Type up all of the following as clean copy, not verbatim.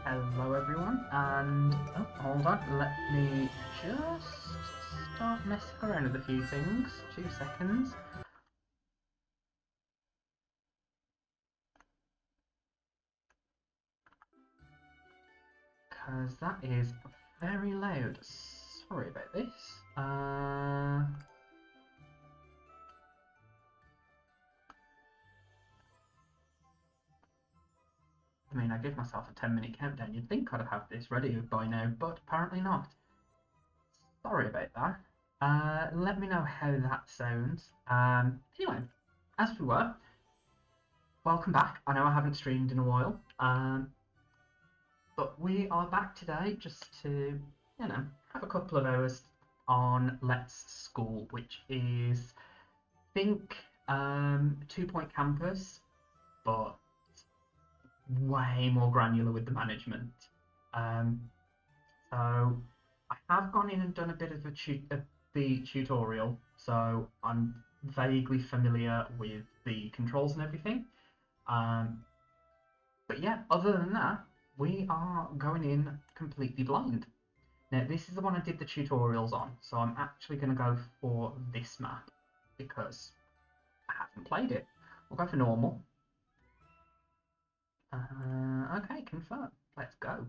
Hello everyone, and hold on, let me just start messing around with a few things. 2 seconds. Because that is very loud. Sorry about this. I mean, I gave myself a 10-minute countdown. You'd think I'd have this ready by now, but apparently not. Sorry about that. Let me know how that sounds. Anyway, as we were, welcome back. I know I haven't streamed in a while. But we are back today just to, have a couple of hours on Let's School, which is, I think, 2 Point Campus, but way more granular with the management. Um, so I have gone in and done a bit of the tutorial, so I'm vaguely familiar with the controls and everything. Um, but yeah, other than that, we are going in completely blind. Now, this is the one I did the tutorials on, so I'm actually going to go for this map because I haven't played it. We'll go for normal. Okay, confirm. Let's go.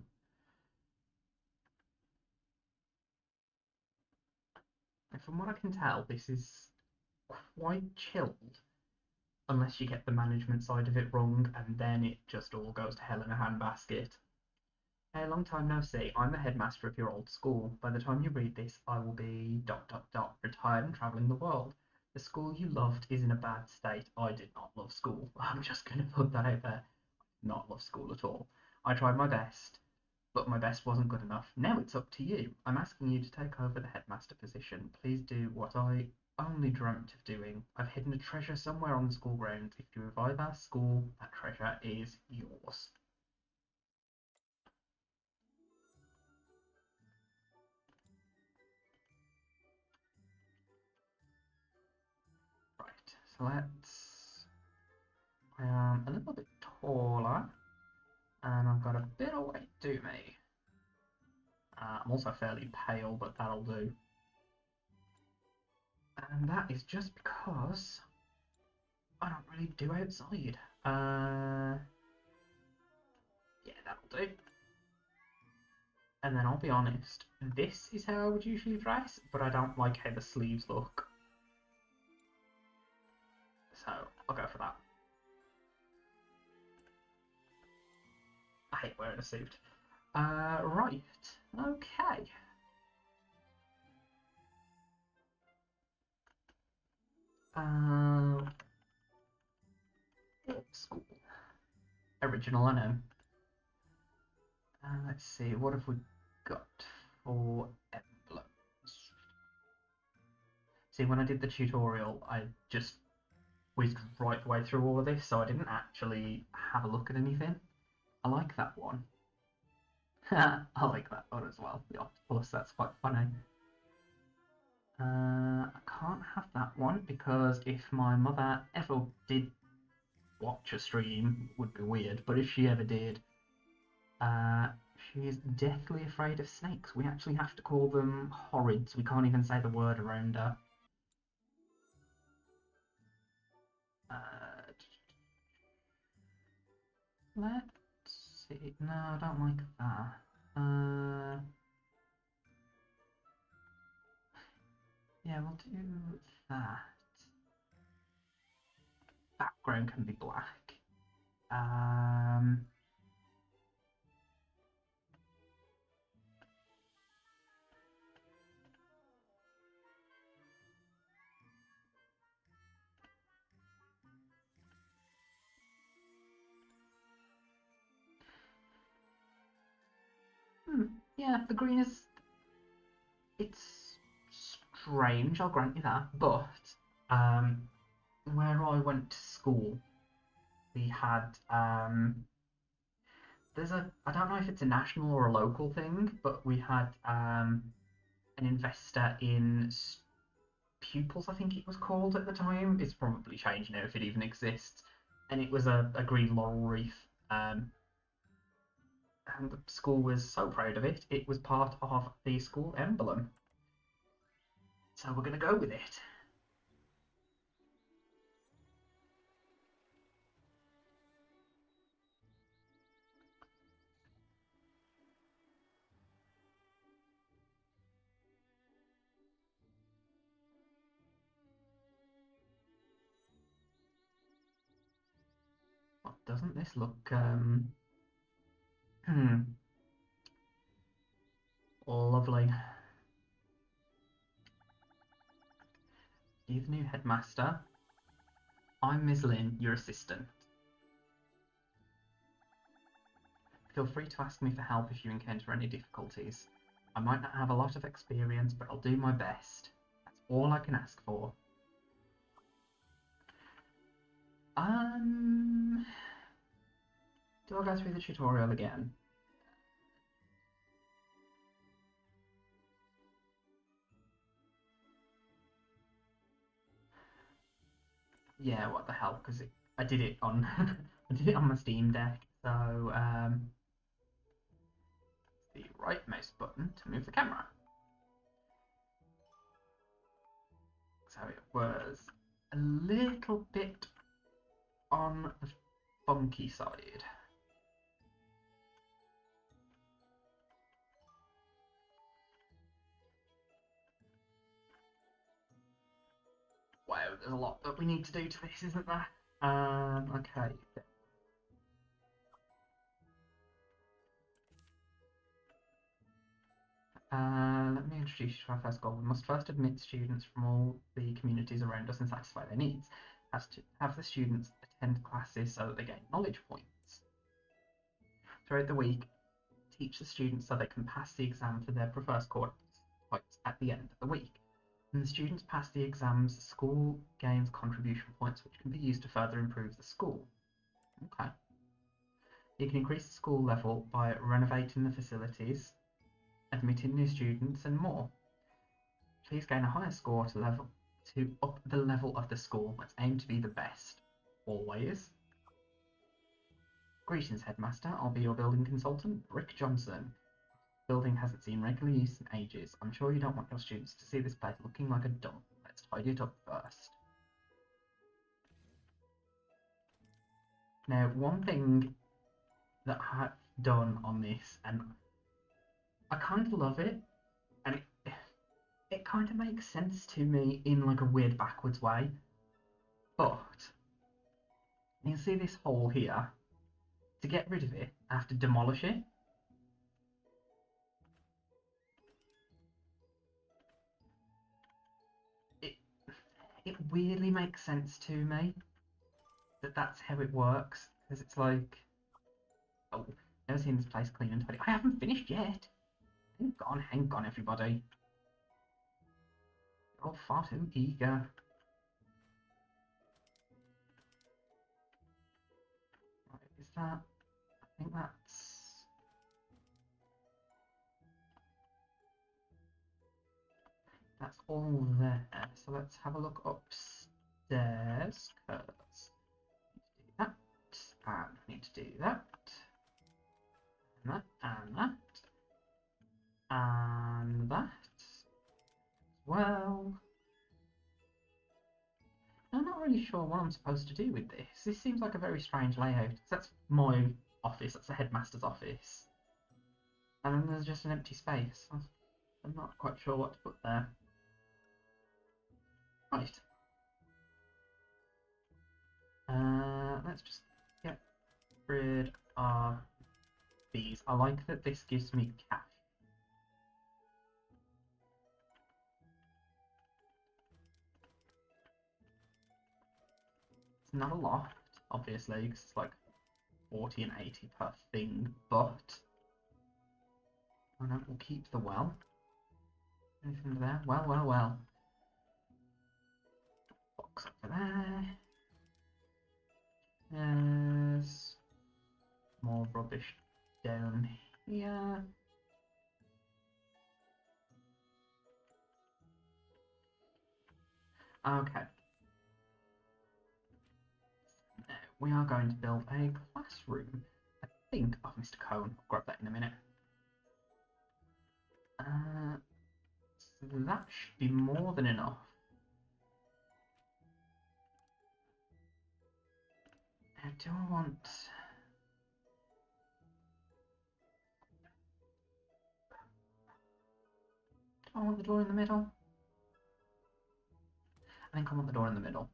And from what I can tell, this is quite chilled, unless you get the management side of it wrong, and then it just all goes to hell in a handbasket. Hey, long time no see. I'm the headmaster of your old school. By the time you read this, I will be ... retired and travelling the world. The school you loved is in a bad state. I did not love school. I'm just going to put that out there. Not love school at all. I tried my best, but my best wasn't good enough. Now it's up to you. I'm asking you to take over the headmaster position. Please do what I only dreamt of doing. I've hidden a treasure somewhere on the school grounds. If you revive our school, that treasure is yours. Right, so let's... I am a little bit taller, and I've got a bit of weight to me. I'm also fairly pale, but that'll do. And that is just because I don't really do outside. Yeah, that'll do. And then I'll be honest, this is how I would usually dress, but I don't like how the sleeves look. So I'll go for that. I hate wearing a suit. Right. Okay. Uh, School. Original, I know. Let's see, what have we got for emblems? See, when I did the tutorial, I just whizzed right the way through all of this, so I didn't actually have a look at anything. I like that one. I like that one as well, the octopus, that's quite funny. I can't have that one because if my mother ever did watch a stream, it would be weird, but if she ever did, uh, she is deathly afraid of snakes. We actually have to call them horrids. We can't even say the word around her. Uh, let's see. No, I don't like that. Yeah, we'll do that. Background can be black. Um, yeah, the green is it's strange. I'll grant you that, but um, where I went to school, we had there's a I don't know if it's a national or a local thing, but we had an investor in pupils, I think it was called at the time. It's probably changed now if it even exists. And it was a green laurel wreath. Um, and the school was so proud of it, it was part of the school emblem. So we're going to go with it. Oh, doesn't this look lovely? You're the new headmaster. I'm Ms. Lynn, your assistant. Feel free to ask me for help if you encounter any difficulties. I might not have a lot of experience, but I'll do my best. That's all I can ask for. Do I go through the tutorial again? Yeah, what the hell? Because I did it on I did it on my Steam Deck. So the right mouse button to move the camera. So it was a little bit on the funky side. Wow, there's a lot that we need to do to this, isn't there? Okay. Let me introduce you to our first goal. We must first admit students from all the communities around us and satisfy their needs. As to have the students attend classes so that they gain knowledge points. Throughout the week, teach the students so they can pass the exam for their preferred course points at the end of the week. When the students pass the exams, the school gains contribution points which can be used to further improve the school. Okay. You can increase the school level by renovating the facilities, admitting new students, and more. Please gain a higher score to up the level of the school. Let's aim to be the best. Always. Greetings, Headmaster. I'll be your building consultant, Rick Johnson. Building hasn't seen regular use in ages. I'm sure you don't want your students to see this place looking like a dump. Let's tidy it up first. Now, one thing that I've done on this, and I kind of love it, and it kind of makes sense to me in like a weird backwards way, but you see this hole here? To get rid of it, I have to demolish it. It, it weirdly makes sense to me that that's how it works, because it's like, oh, never seen this place clean and tidy. I haven't finished yet. Hang on, everybody. You're all far too eager. Right, is that? I think that's all there. So let's have a look upstairs, because that, and I need to do that, and that, and that, and that as well. I'm not really sure what I'm supposed to do with this. This seems like a very strange layout. That's my office, that's the headmaster's office. And then there's just an empty space. I'm not quite sure what to put there. Right. Let's just get rid of these. I like that this gives me cash. It's not a lot, obviously, because it's like 40 and 80 per thing, but I know we'll keep the well. Anything there? Well. Box over there. There's more rubbish down here. Okay. Now we are going to build a classroom. think I've missed a cone. I'll grab that in a minute. So that should be more than enough. Now, do I want... Do I want the door in the middle? I think I want the door in the middle.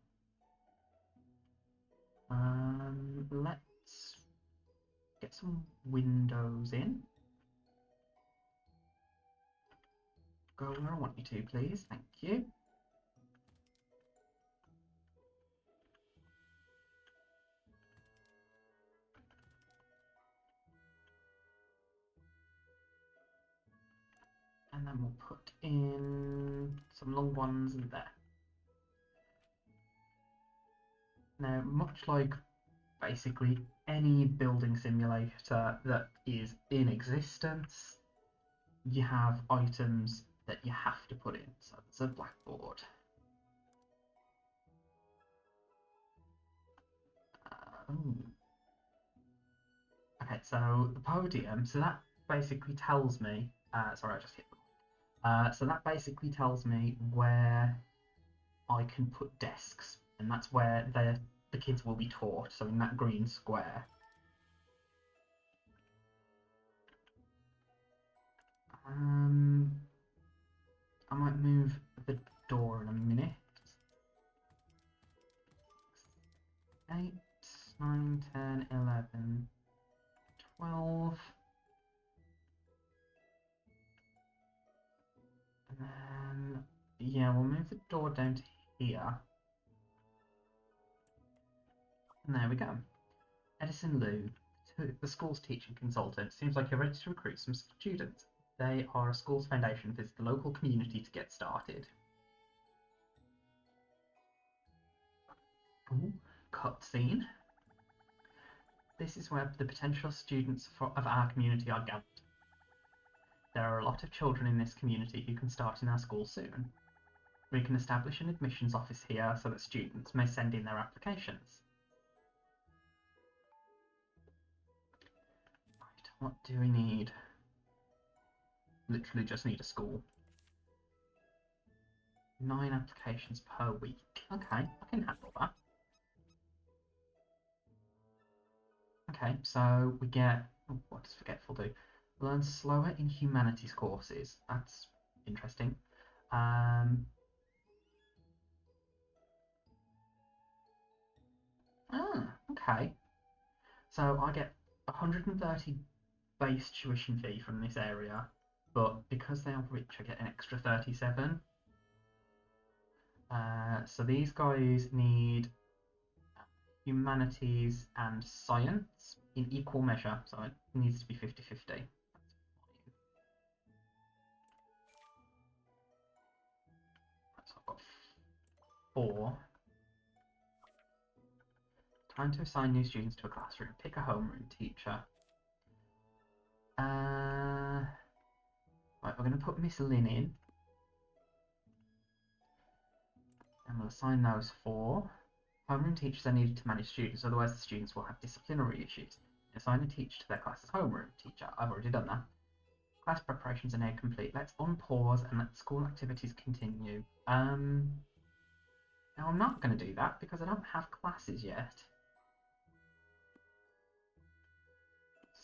Let's get some windows in. Go where I want you to, please. Thank you. And then we'll put in some long ones in there. Now, much like basically any building simulator that is in existence, you have items that you have to put in. So there's a blackboard. Okay, so the podium, so that basically tells me, sorry, I just hit the so that basically tells me where I can put desks, and that's where the kids will be taught, so in that green square. I might move the door in a minute. 8, 9, 10, 11, 12. And then, yeah, we'll move the door down to here. And there we go. Edison Liu, the school's teaching consultant. Seems like you're ready to recruit some students. They are a school's foundation. Visit the local community to get started. Ooh, cutscene. This is where the potential students of our community are gathered. There are a lot of children in this community who can start in our school soon. We can establish an admissions office here so that students may send in their applications. Right, what do we need? Literally just need a school. 9 applications per week. Okay, I can handle that. Okay, so we get... Oh, what does Forgetful do? Learn slower in humanities courses. That's interesting. Okay. So I get 130 base tuition fee from this area, but because they are rich, I get an extra 37. So these guys need humanities and science in equal measure, so it needs to be 50-50. So I've got 4. Time to assign new students to a classroom. Pick a homeroom teacher. Right, we're going to put Miss Lynn in. And we'll assign those 4. Homeroom teachers are needed to manage students, otherwise the students will have disciplinary issues. Assign a teacher to their class as homeroom teacher. I've already done that. Class preparations are now complete. Let's unpause and let school activities continue. Now I'm not going to do that because I don't have classes yet.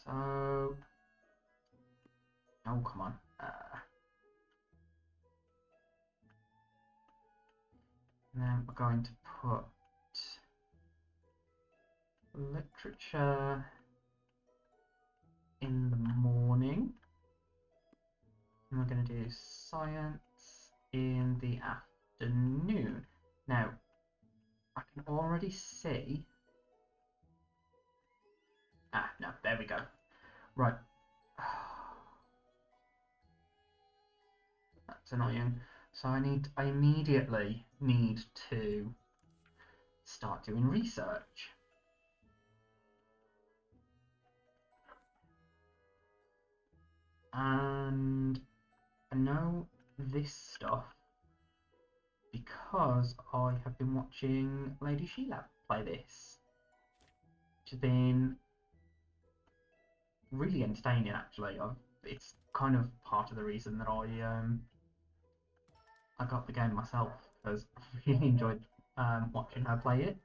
So... Oh, come on. And then we're going to put literature in the morning. And we're going to do science in the afternoon. Now, I can already see... no, there we go. Right. That's annoying. So I immediately need to start doing research. And I know this stuff because I have been watching Lady Sheila play this, which has been really entertaining actually. It's kind of part of the reason that I got the game myself, because I really enjoyed watching her play it.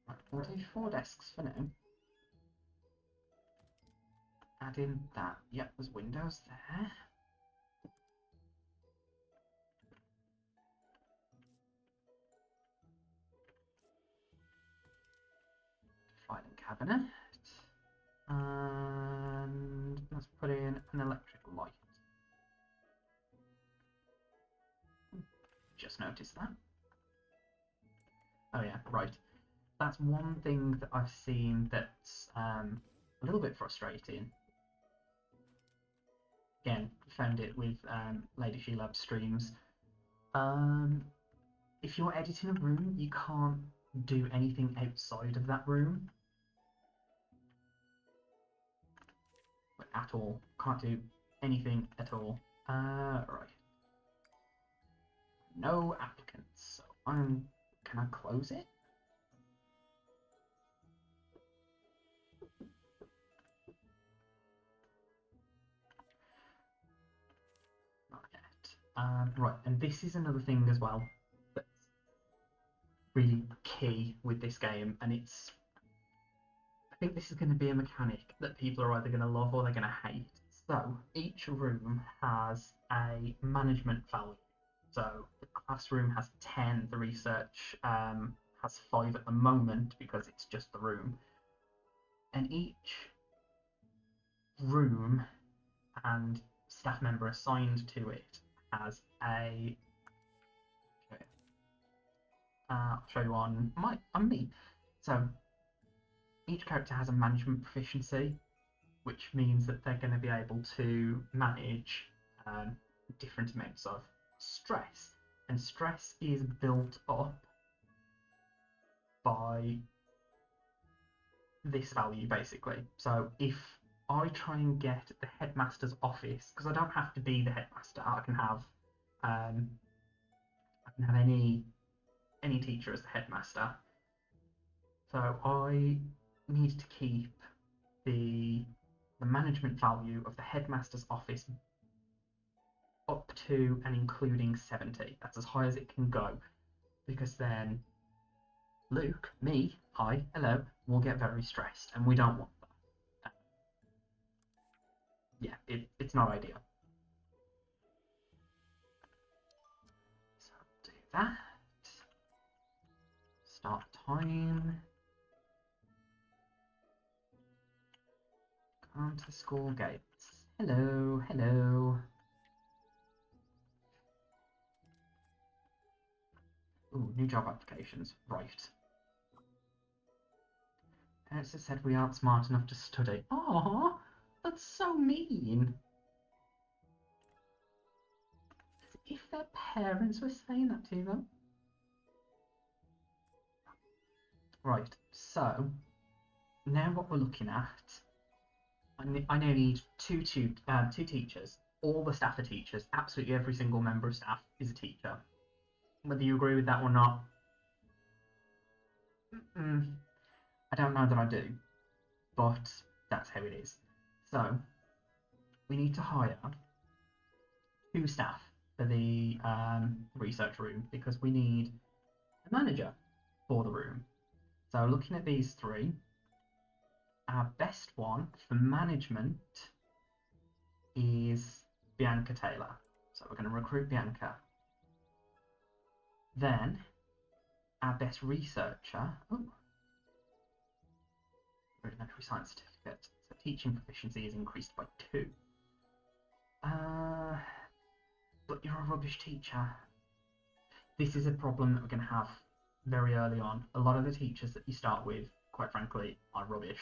Right, we'll do 4 desks for now. Add in that. Yep, there's windows there. Filing cabinet. And let's put in an electric light. Just noticed that. Oh yeah, right. That's one thing that I've seen that's a little bit frustrating. Again, found it with Lady Shelab streams. If you're editing a room, you can't do anything outside of that room. At all. Can't do anything at all. Right. No applicants. So can I close it? Not yet. Right, and this is another thing as well that's really key with this game, and I think this is going to be a mechanic that people are either going to love or they're going to hate. So each room has a management value. So the classroom has 10, the research has 5 at the moment because it's just the room. And each room and staff member assigned to it has a... Okay, I'll show you on me. So each character has a management proficiency, which means that they're going to be able to manage different amounts of stress. And stress is built up by this value, basically. So if I try and get the headmaster's office, because I don't have to be the headmaster, I can have any teacher as the headmaster. So I need to keep the management value of the headmaster's office up to and including 70. That's as high as it can go, because then Luke, me, hi, hello, will get very stressed, and we don't want that. Yeah, it's not ideal. So do that. Start time. Come to the school gates. Hello, hello. Ooh, new job applications. Right. Parents have said we aren't smart enough to study. Aww, that's so mean. As if their parents were saying that to them. Right, so now what we're looking at, I now need two teachers. All the staff are teachers. Absolutely every single member of staff is a teacher. Whether you agree with that or not, I don't know that I do, but that's how it is. So we need to hire 2 staff for the research room because we need a manager for the room. So looking at these 3, our best one for management is Bianca Taylor. So we're going to recruit Bianca. Then our best researcher, elementary science certificate. So teaching proficiency is increased by 2. But you're a rubbish teacher. This is a problem that we're going to have very early on. A lot of the teachers that you start with, quite frankly, are rubbish.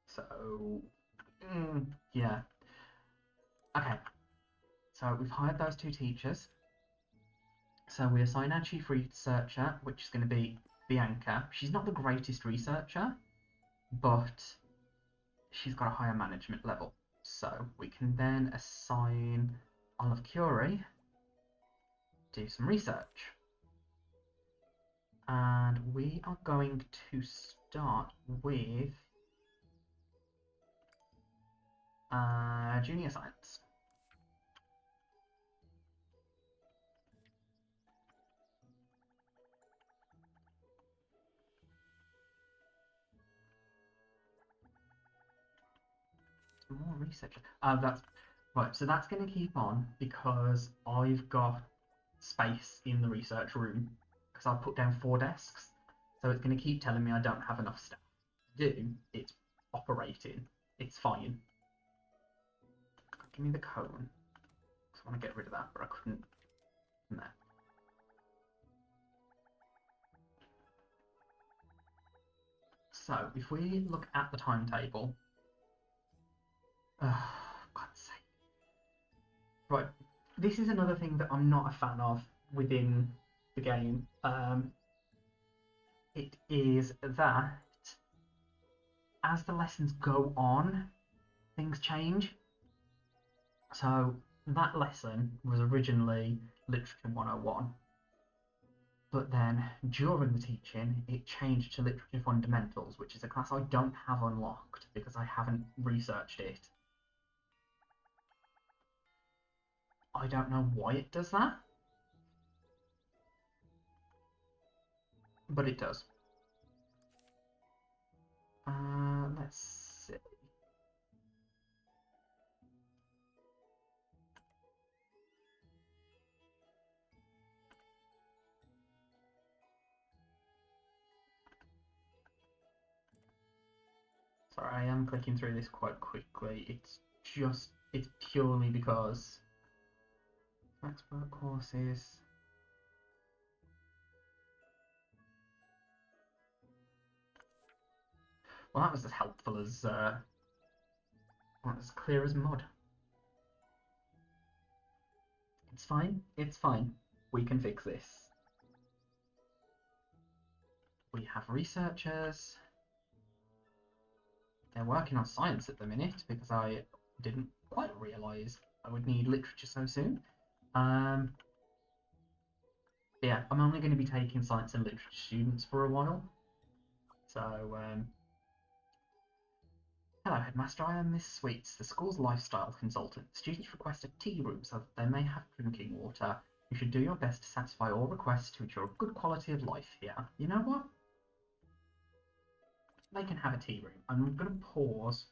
So, yeah. Okay. So we've hired those 2 teachers. So we assign our chief researcher, which is going to be Bianca. She's not the greatest researcher, but she's got a higher management level. So we can then assign Olive Curie do some research. And we are going to start with junior science. More research. That's right. So that's going to keep on because I've got space in the research room because I've put down 4 desks. So it's going to keep telling me I don't have enough staff to do. It's operating. It's fine. Give me the cone. I want to get rid of that, but I couldn't. No. So if we look at the timetable, God's sake. Right, this is another thing that I'm not a fan of within the game. It is that as the lessons go on, things change. So that lesson was originally Literature 101, but then during the teaching, it changed to Literature Fundamentals, which is a class I don't have unlocked because I haven't researched it. I don't know why it does that, but it does. Let's see. Sorry, I am clicking through this quite quickly. It's purely because expert courses. Well, that was as helpful as clear as mud. It's fine. It's fine. We can fix this. We have researchers. They're working on science at the minute because I didn't quite realise I would need literature so soon. Yeah, I'm only going to be taking science and literature students for a while. So, hello, Headmaster. I am Miss Sweets, the school's lifestyle consultant. Students request a tea room so that they may have drinking water. You should do your best to satisfy all requests to ensure a good quality of life here. You know what? They can have a tea room. I'm going to pause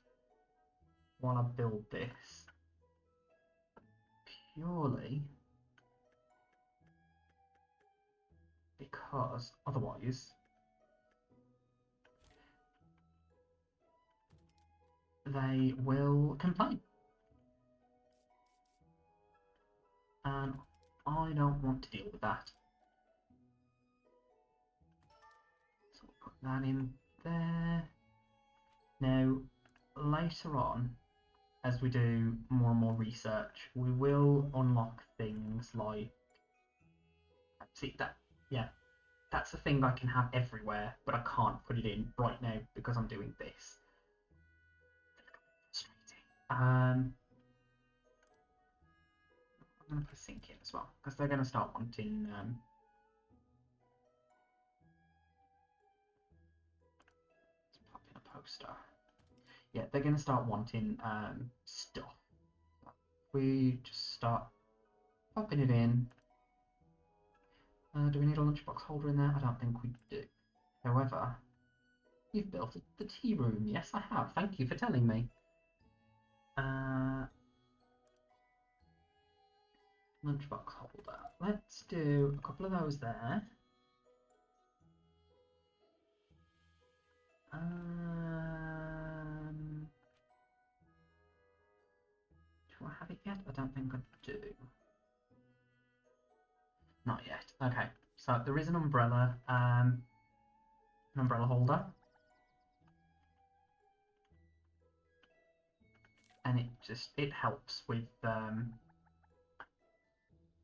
while I build this. Purely because otherwise they will complain. And I don't want to deal with that. So we'll put that in there. Now, later on, as we do more and more research, we will unlock things like, see that, yeah, that's a thing I can have everywhere, but I can't put it in right now because I'm doing this. I'm going to put a sink in as well because they're going to start wanting. Let's pop in a poster. Yeah, they're going to start wanting stuff. We just start popping it in. Do we need a lunchbox holder in there? I don't think we do. However, you've built the tea room. Yes, I have. Thank you for telling me. Lunchbox holder. Let's do a couple of those there. Do I have it yet? I don't think I do. Not yet. Okay, so there is an umbrella holder, and it helps with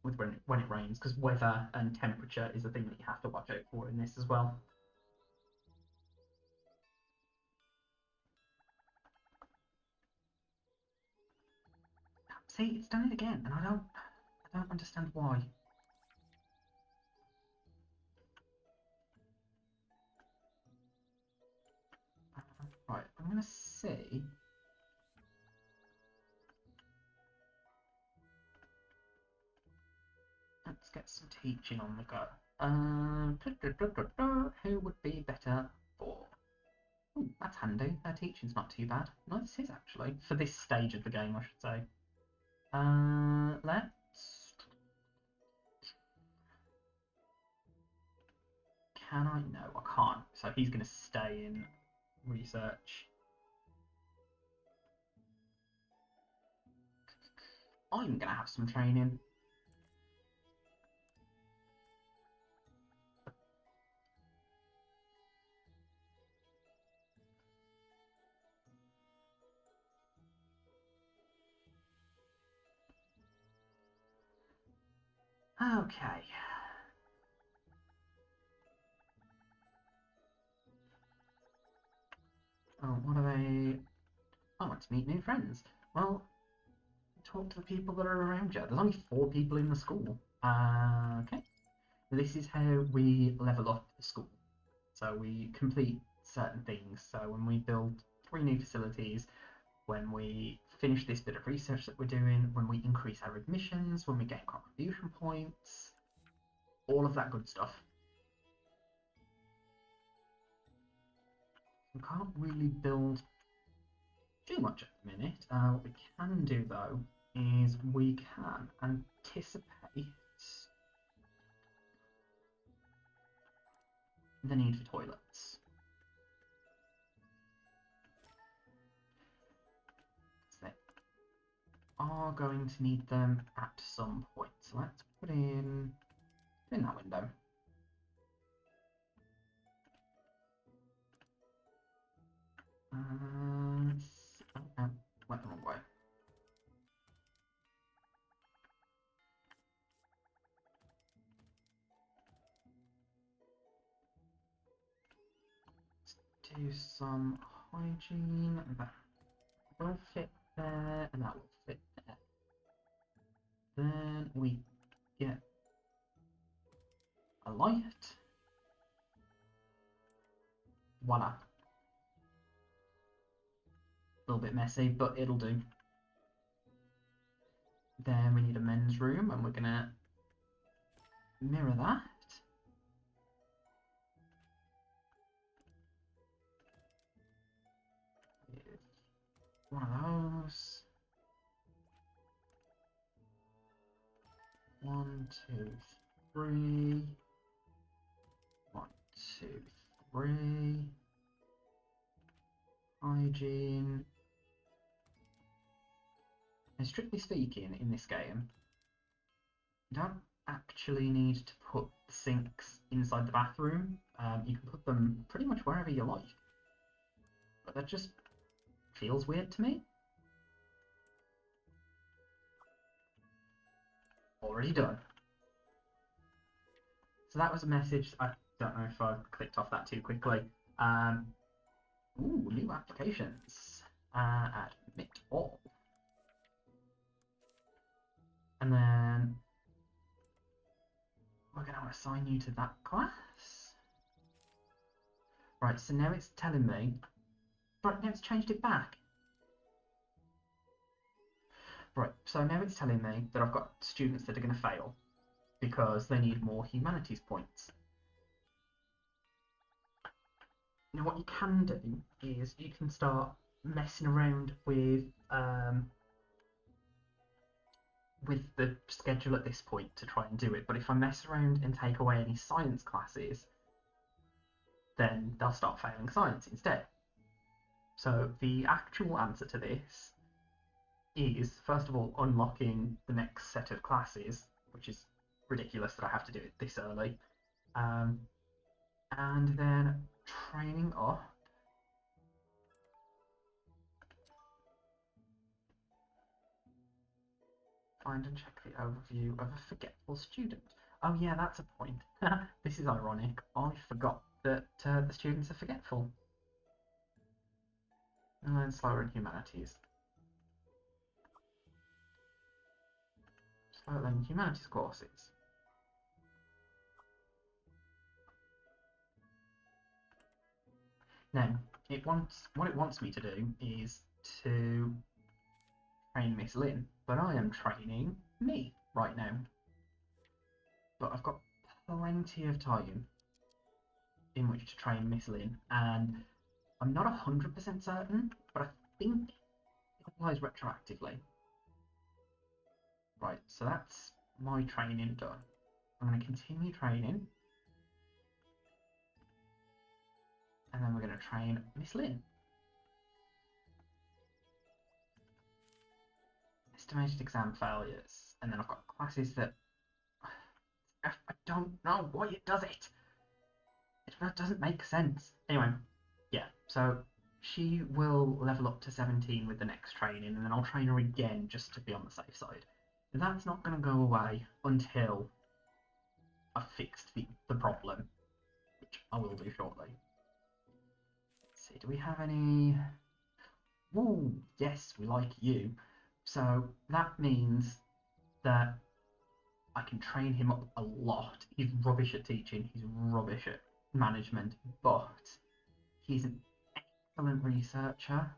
when it rains because weather and temperature is a thing that you have to watch out for in this as well. See, it's done it again, and I don't understand why. Right, I'm going to see. Let's get some teaching on the go. Who would be better for? Ooh, that's handy. Their teaching's not too bad. No, this is actually. For this stage of the game, I should say. Let's... Can I? No, I can't. So he's going to stay in research. I'm going to have some training. Okay. Oh, what are they? I want to meet new friends. Well, talk to the people that are around you. There's only 4 people in the school. Okay. This is how we level up the school. So we complete certain things. So when we build 3 new facilities, when we finish this bit of research that we're doing, when we increase our admissions, when we gain contribution points, all of that good stuff. We can't really build too much at the minute. What we can do though is we can anticipate the need for toilets. So they are going to need them at some point. So let's put in that window. Went the wrong way. Let's do some hygiene. That will fit there, and that will fit there. Then we get a light. Voila. A little bit messy, but it'll do. Then we need a men's room, and we're gonna mirror that. With one of those. 1, 2, 3. 1, 2, 3. Hygiene. And strictly speaking, in this game, you don't actually need to put the sinks inside the bathroom. You can put them pretty much wherever you like. But that just feels weird to me. Already done. So that was a message. I don't know if I clicked off that too quickly. Ooh, new applications. Admit all. And then we're going to assign you to that class. Right, so now it's telling me... Right, now it's changed it back. Right, so now it's telling me that I've got students that are going to fail because they need more humanities points. Now what you can do is you can start messing around with the schedule at this point to try and do it, but if I mess around and take away any science classes, then they'll start failing science instead. So the actual answer to this is, first of all, unlocking the next set of classes, which is ridiculous that I have to do it this early, and then training up find and check the overview of a forgetful student. Oh yeah, that's a point. This is ironic. I forgot that the students are forgetful. And learn slower in humanities. Slower learning humanities courses. Now, what it wants me to do is to train Miss Lynn, but I am training me right now. But I've got plenty of time in which to train Miss Lynn, and I'm not 100% certain, but I think it applies retroactively. Right, so that's my training done. I'm going to continue training, and then we're going to train Miss Lynn. Estimated exam failures, and then I've got classes that I don't know why it does it. That doesn't make sense. Anyway, yeah, so she will level up to 17 with the next training, and then I'll train her again just to be on the safe side. And that's not going to go away until I've fixed the problem, which I will do shortly. Let's see, do we have any... Ooh, yes, we like you. So that means that I can train him up a lot. He's rubbish at teaching, he's rubbish at management, but he's an excellent researcher,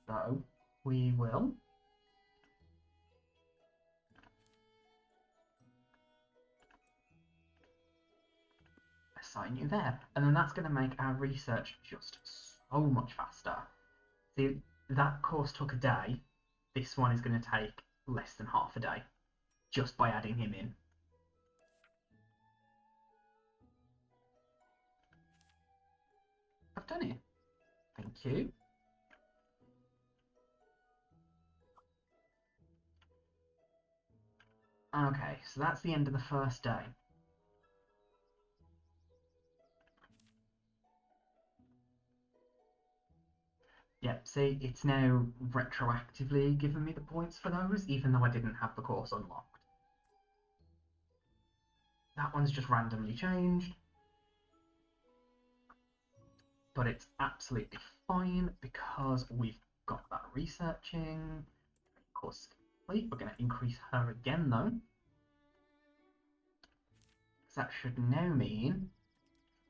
so we will assign you there, and then that's going to make our research just so much faster. See, that course took a day. This one is going to take less than half a day just by adding him in. I've done it. Thank you. Okay, so that's the end of the first day. Yep, see, it's now retroactively given me the points for those, even though I didn't have the course unlocked. That one's just randomly changed. But it's absolutely fine because we've got that researching. Course complete. We're going to increase her again, though. Because that should now mean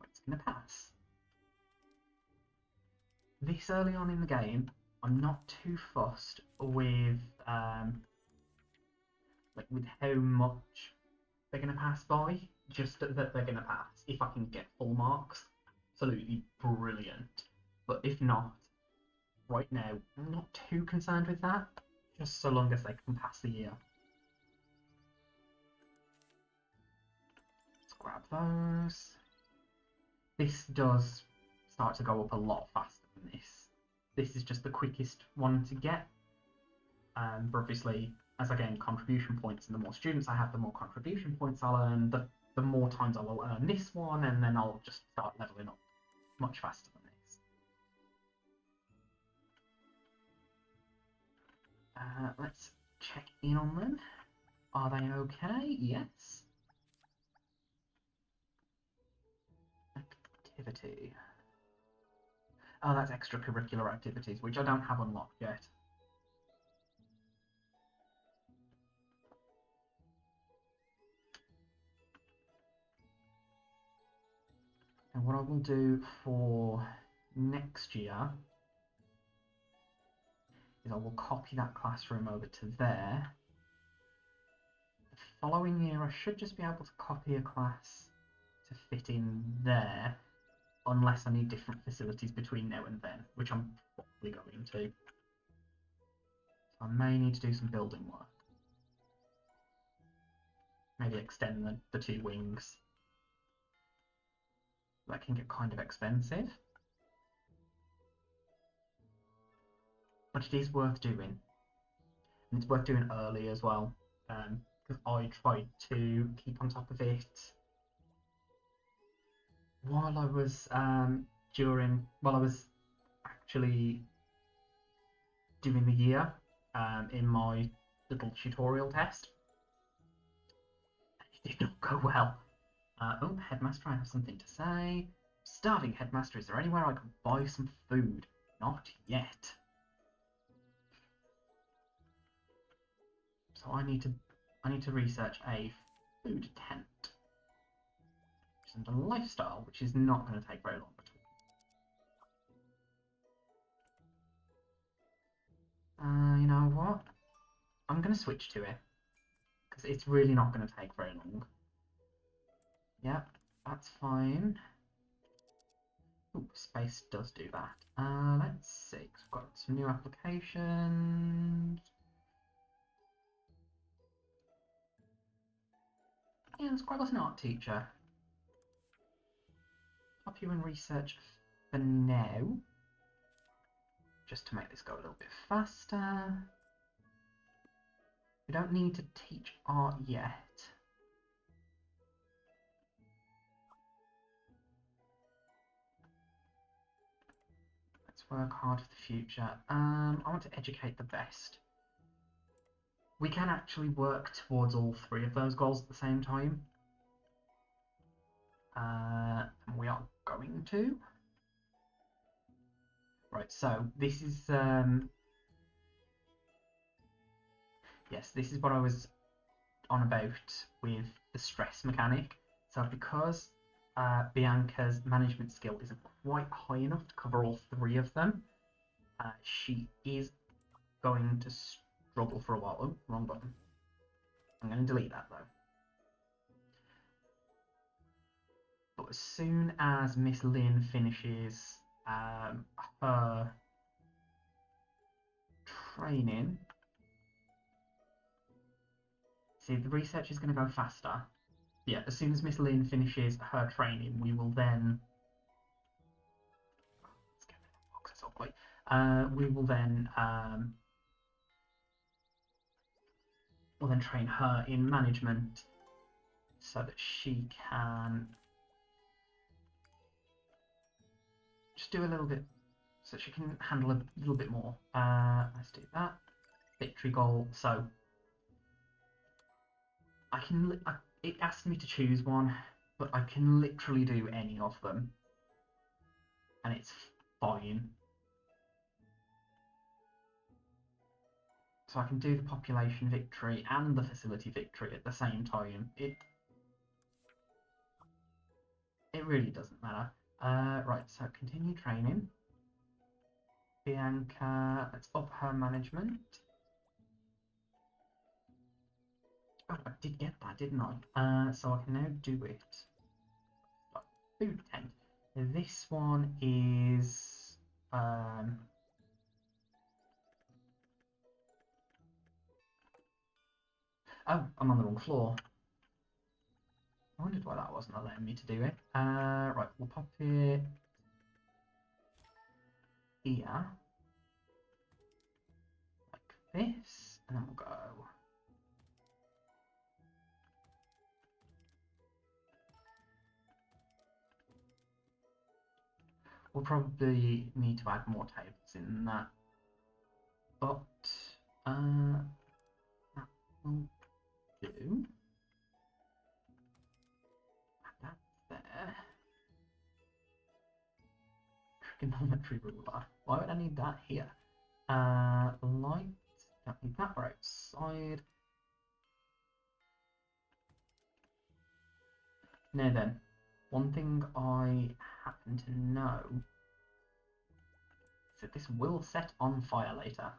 it's going to pass. This early on in the game, I'm not too fussed with with how much they're going to pass by, just that they're going to pass. If I can get full marks, absolutely brilliant. But if not, right now, I'm not too concerned with that, just so long as they can pass the year. Let's grab those. This does start to go up a lot faster than this. This is just the quickest one to get. But obviously, as I gain contribution points and the more students I have, the more contribution points I'll earn, the more times I will earn this one, and then I'll just start leveling up much faster than this. Let's check in on them. Are they okay? Yes. Activity. Oh, that's extracurricular activities, which I don't have unlocked yet. And what I will do for next year is I will copy that classroom over to there. The following year I should just be able to copy a class to fit in there, unless I need different facilities between now and then, which I'm probably going to. So I may need to do some building work. Maybe extend the two wings. That can get kind of expensive. But it is worth doing. And it's worth doing early as well, because I tried to keep on top of it while I was actually doing the year in my little tutorial test. It did not go well. Oh, Headmaster, I have something to say. Starving, Headmaster, is there anywhere I can buy some food? Not yet. So I need to research a food tent. Which is under lifestyle, which is not going to take very long at all. going to switch to it because it's really not going to take very long. Yep, that's fine. Ooh, space does do that. Let's see. We've got some new applications. Yeah, let's grab us an art teacher. Pop you in research for now, just to make this go a little bit faster. We don't need to teach art yet. Let's work hard for the future. I want to educate the best. We can actually work towards all three of those goals at the same time. And we are going to. Right, so this is yes, this is what I was on about with the stress mechanic. So because Bianca's management skill isn't quite high enough to cover all three of them, she is going to struggle for a while. Oh, wrong button. I'm going to delete that though. But as soon as Miss Lynn finishes her training, see, the research is going to go faster. Yeah, as soon as Miss Lynn finishes her training, we will then. Let's get rid of that box, it's ugly. We will then. We'll then train her in management so that she can just do a little bit, so she can handle a little bit more. Let's do that. Victory goal. So I can. It asked me to choose one, but I can literally do any of them, and it's fine. So I can do the population victory and the facility victory at the same time. It really doesn't matter. Right, so continue training. Bianca, let's up her management. Oh, I did get that, didn't I? So I can now do it. Food tent. This one is oh, I'm on the wrong floor. I wondered why that wasn't allowing me to do it. Right, we'll pop it here. Like this, and then we'll go. We'll probably need to add more tables in that, but that will do. That's there. Trigonometry ruler. Why would I need that here? Light. Don't need that. We're outside. Now then, one thing I happen to know is that this will set on fire later.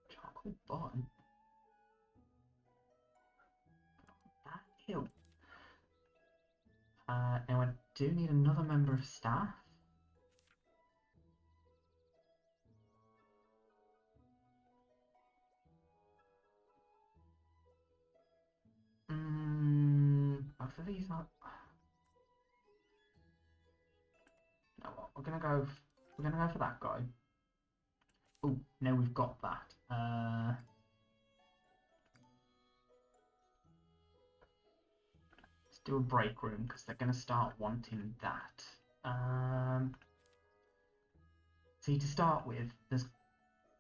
Charcoal button. That hill. Now I do need another member of staff. Both of these are. No, what? We're gonna go for that guy. Oh, now we've got that. Let's do a break room because they're gonna start wanting that. See, to start with, there's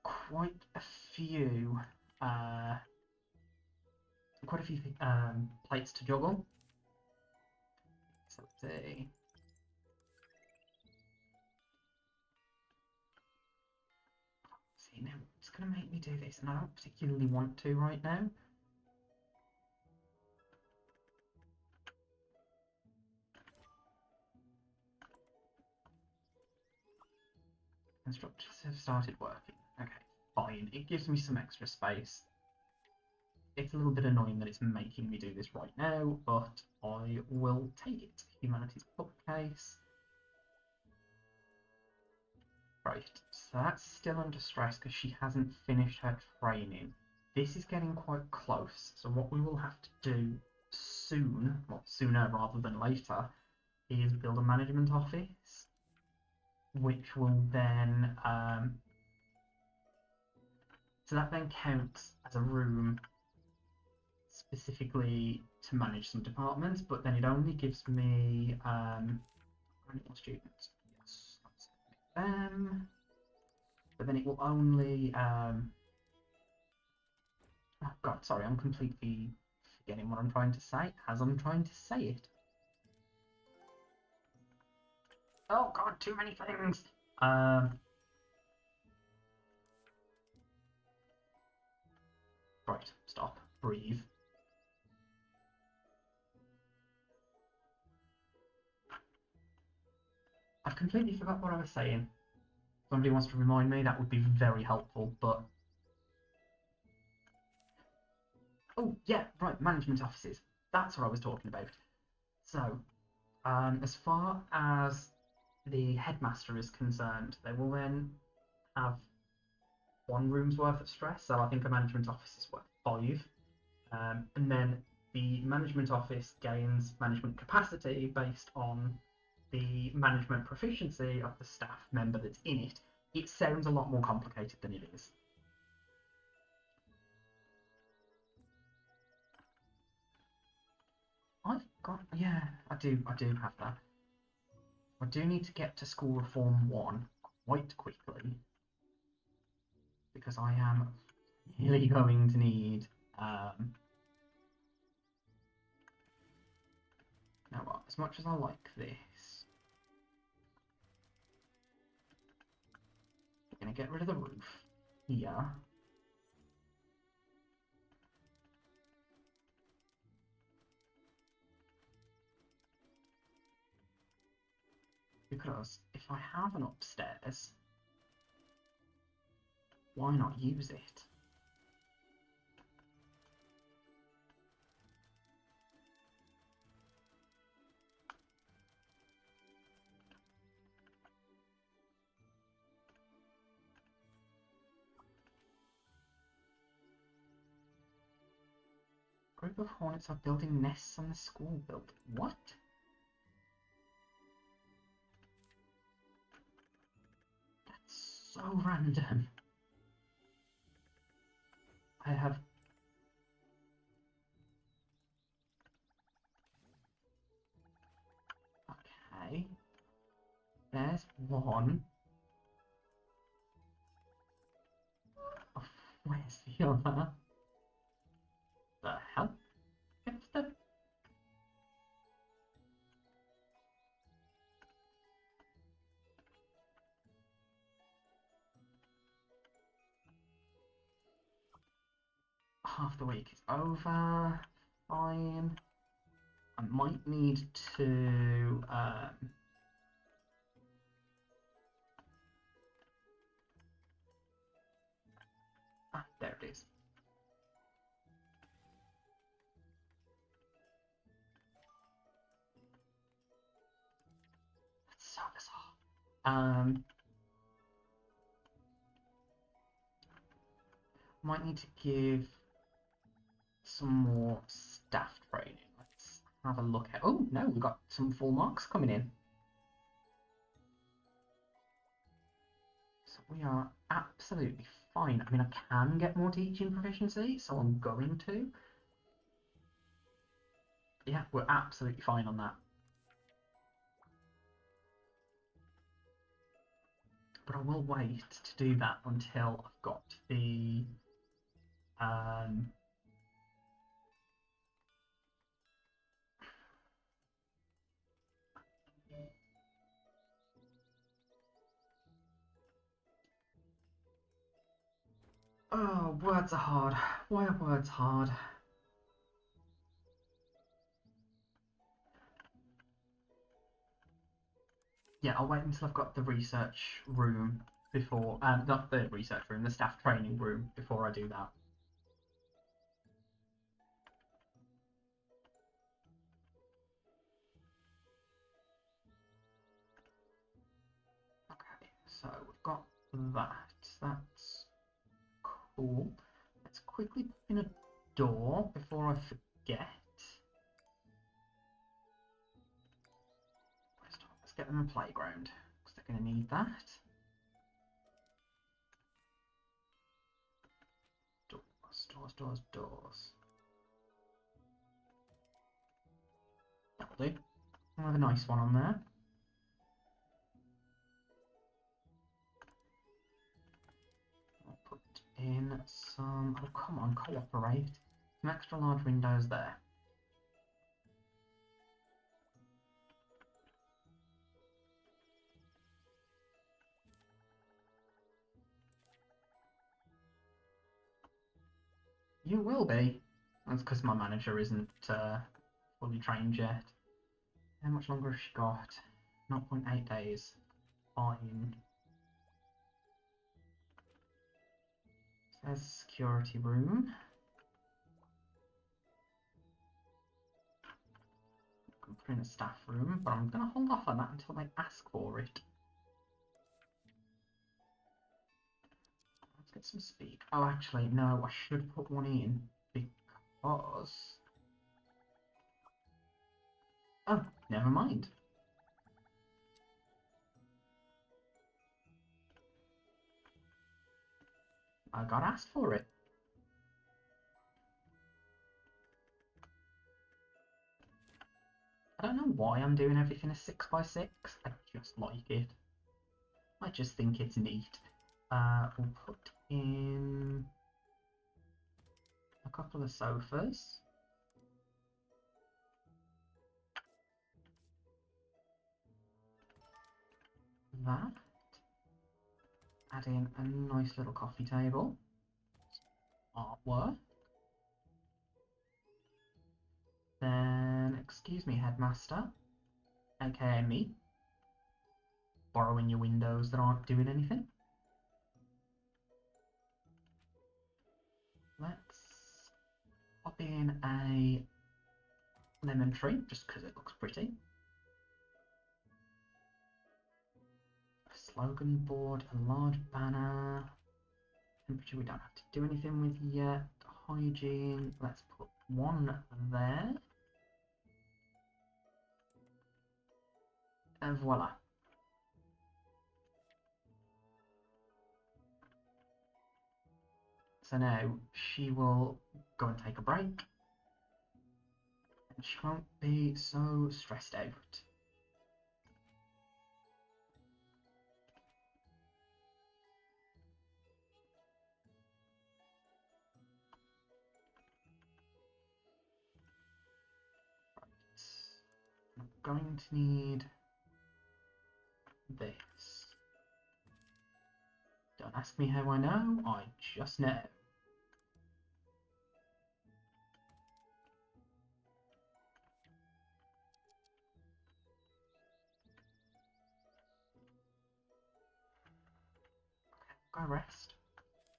quite a few plates to juggle. So let's see. See, now it's going to make me do this, and I don't particularly want to right now. Constructors have started working. Okay, fine. It gives me some extra space. It's a little bit annoying that it's making me do this right now, but I will take it. Humanities bookcase. Right, so that's still under stress because she hasn't finished her training. This is getting quite close, so what we will have to do soon, well, sooner rather than later, is build a management office, which will then, so that then counts as a room specifically to manage some departments, but then it only gives me, how many more students? Yes, let's make them. But then it will only, oh god, sorry, I'm completely forgetting what I'm trying to say as I'm trying to say it. Oh god, too many things! Right, stop, breathe. I've completely forgot what I was saying. If somebody wants to remind me, that would be very helpful, but... Oh, yeah, right, management offices. That's what I was talking about. So, as far as the headmaster is concerned, they will then have one room's worth of stress, so I think a management office is worth 5. And then the management office gains management capacity based on the management proficiency of the staff member that's in it. It sounds a lot more complicated than it is. I've got, yeah, I do have that. I do need to get to School Reform 1 quite quickly because I am really going to need, now what, as much as I like this, I'm going to get rid of the roof here. Because if I have an upstairs, why not use it? Group of hornets are building nests on the school building. What? That's so random. I have... Okay. There's one. Oh, where's the other? The hell? It's the... Half the week is over. Fine. I might need to... there it is. That's so bizarre. Might need to give some more staff training. Let's have a look at... Oh, no, we've got some full marks coming in. So we are absolutely fine. I mean, I can get more teaching proficiency, so I'm going to. Yeah, we're absolutely fine on that. But I will wait to do that until I've got the... Oh, words are hard. Why are words hard? Yeah, I'll wait until I've got the research room before, not the research room, the staff training room before I do that. Okay, so we've got that. That's cool. Let's quickly put in a door before I forget. Let's get them a playground, because they're going to need that. Doors. That'll do. I'll have a nice one on there. I'll put in some... Oh, come on, cooperate. Some extra large windows there. You will be. That's because my manager isn't fully trained yet. How much longer has she got? 0.8 days. Fine. Says security room. I can put in a staff room, but I'm going to hold off on that until they ask for it. Let's get some speed. Oh, actually, no, I should put one in because... Oh, never mind. I got asked for it. I don't know why I'm doing everything a 6x6. I just like it. I just think it's neat. We'll put in a couple of sofas. That. Add in a nice little coffee table. Artwork. Then, excuse me, headmaster, aka me, borrowing your windows that aren't doing anything. Let's pop in a lemon tree, just because it looks pretty. A slogan board, a large banner. Temperature we don't have to do anything with yet. Hygiene, let's put one there. And voila. So now she will go and take a break. And she won't be so stressed out. I'm going to need this. Don't ask me how I know, I just know. Go rest.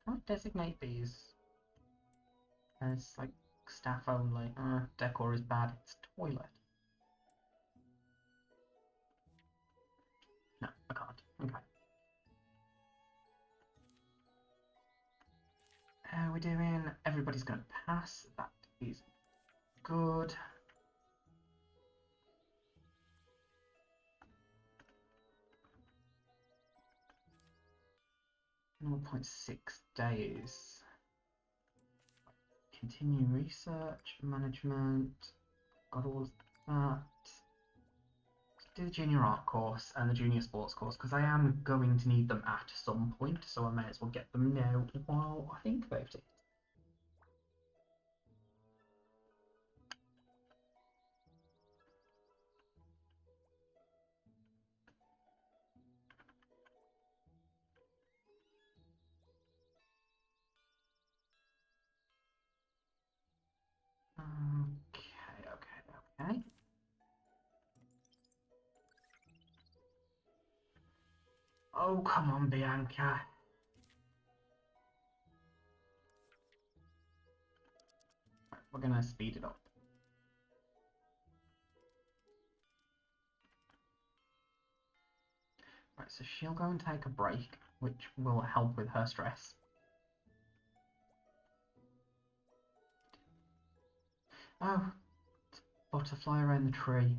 Can I designate these as like staff only? Decor is bad, it's toilet. No, I can't. Okay. How are we doing? Everybody's going to pass. That is good. 0.6 days. Continue research, management. Got all of that. Do the junior art course and the junior sports course because I am going to need them at some point, so I may as well get them now while I think about it. Okay. Oh, come on, Bianca. Right, we're gonna speed it up. Right, so she'll go and take a break, which will help with her stress. Oh, it's a butterfly around the tree.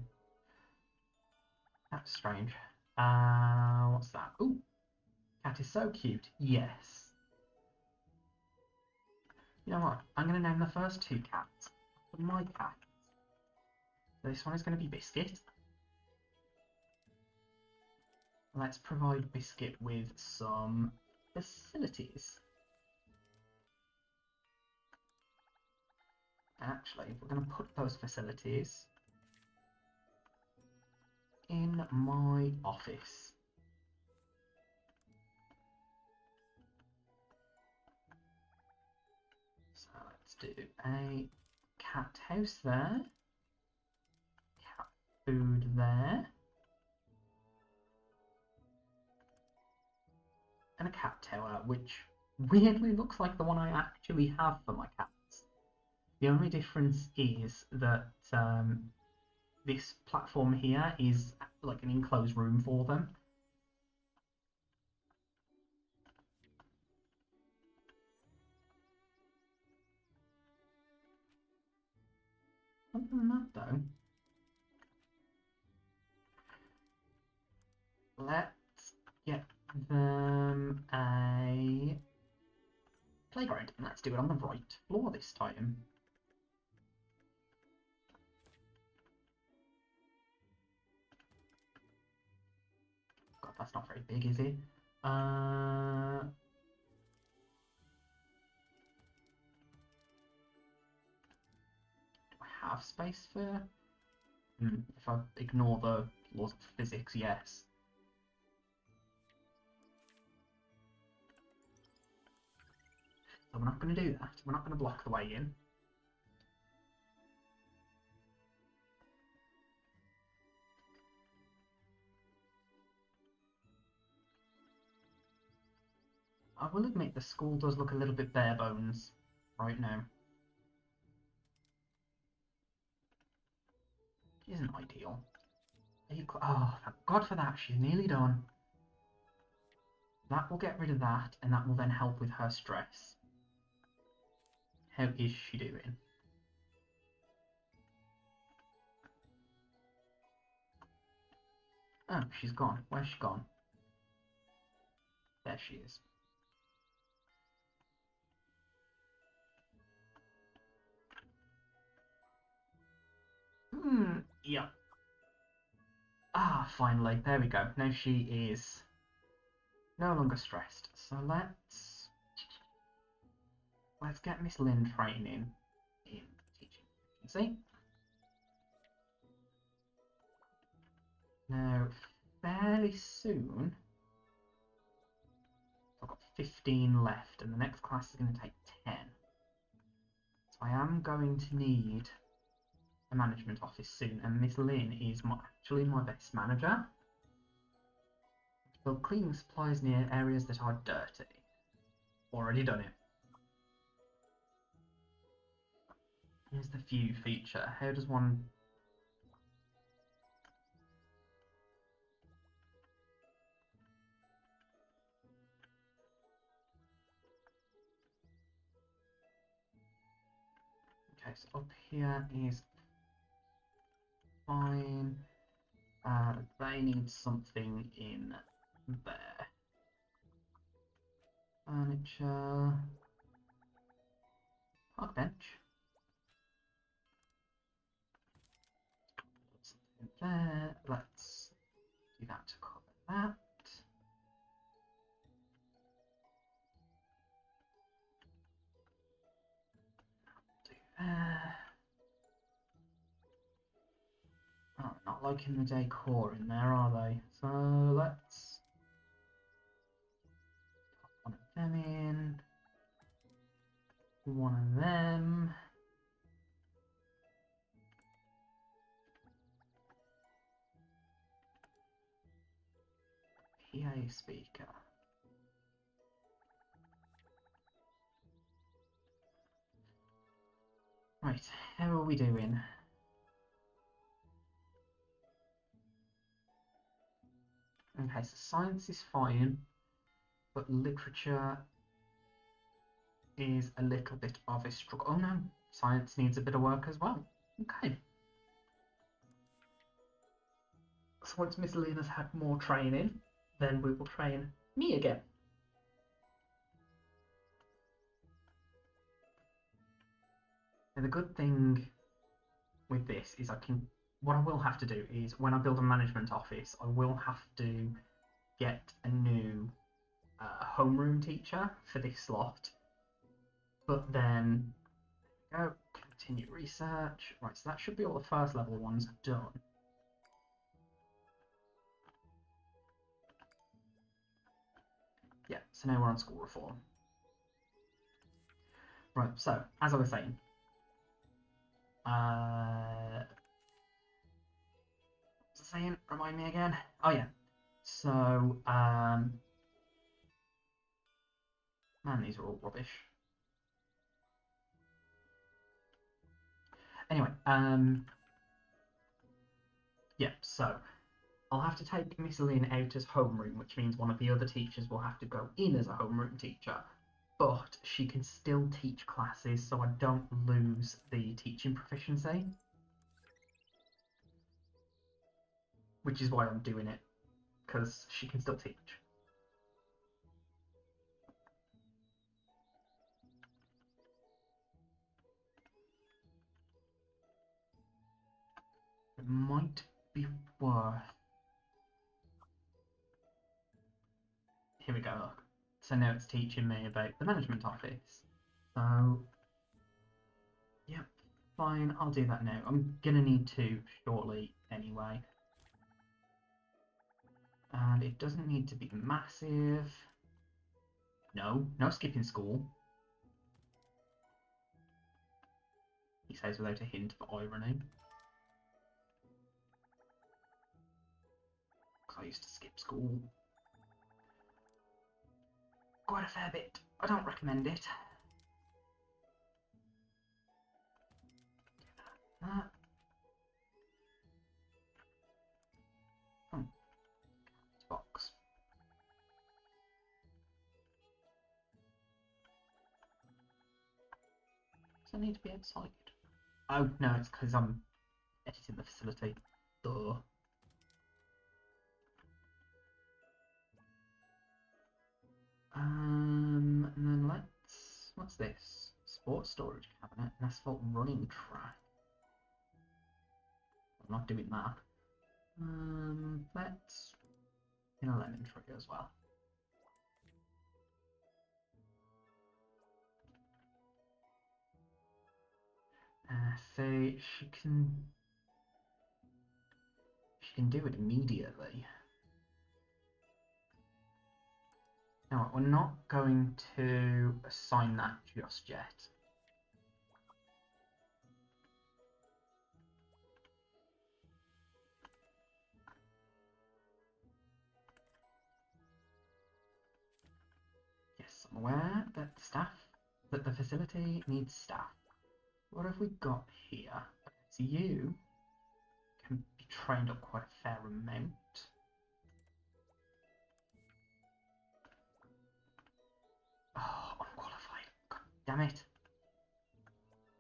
That's strange. What's that? Ooh, cat is so cute. Yes. You know what? I'm going to name the first two cats after my cats. This one is going to be Biscuit. Let's provide Biscuit with some facilities. Actually, we're going to put those facilities in my office. So let's do a cat house there, cat food there, and a cat tower, which weirdly looks like the one I actually have for my cats. The only difference is that this platform here is like an enclosed room for them. Other than that, though, let's get them a playground, and let's do it on the right floor this time. God, that's not very big, is it? Do I have space for... if I ignore the laws of physics, yes. So we're not going to do that. We're not going to block the way in. I will admit the school does look a little bit bare bones right now. It isn't ideal. Oh, thank God for that. She's nearly done. That will get rid of that, and that will then help with her stress. How is she doing? Oh, she's gone. Where's she gone? There she is. Yeah. Ah, finally. There we go. Now she is no longer stressed. So let's get Miss Lynn training in teaching efficiency. Now, fairly soon, I've got 15 left, and the next class is going to take 10. So I am going to need a management office soon, and Miss Lynn is actually my best manager. Build cleaning supplies near areas that are dirty. Already done it. Here's the view feature. How does one... Okay, so up here is fine. They need something in there. Furniture. Park bench. Put something there. Let's do that to cover that. Do there. Oh, not liking the decor in there, are they? So let's pop one of them in. One of them. PA speaker. Right, how are we doing? Okay, so science is fine, but literature is a little bit of a struggle. Oh no, science needs a bit of work as well. Okay. So once Miss Lena's had more training, then we will train me again. And the good thing with this is what I will have to do is when I build a management office, I will have to get a new homeroom teacher for this slot. But then, go, continue research. Right, so that should be all the first level ones done. Yeah, so now we're on school reform. Right, so, as I was saying, remind me again. Oh yeah. So, man, these are all rubbish. Anyway, yeah, so I'll have to take Miss Lynn out as homeroom, which means one of the other teachers will have to go in as a homeroom teacher. But she can still teach classes, so I don't lose the teaching proficiency. Which is why I'm doing it, because she can still teach. It might be worth... Here we go, look. So now it's teaching me about the management office. So, yep, fine, I'll do that now. I'm gonna need to shortly anyway. And it doesn't need to be massive. No skipping school. He says without a hint of irony. Because I used to skip school quite a fair bit. I don't recommend it. That. Oh, box. Does that need to be outside? Oh no, it's because I'm editing the facility. Duh. And then what's this? Sports storage cabinet, an asphalt running track. I'm not doing that. Let's in a lemon tree as well. So she can do it immediately. Now we're not going to assign that just yet. Yes, I'm aware that the facility needs staff. What have we got here? So you can be trained up quite a fair amount. Oh, unqualified. God damn it.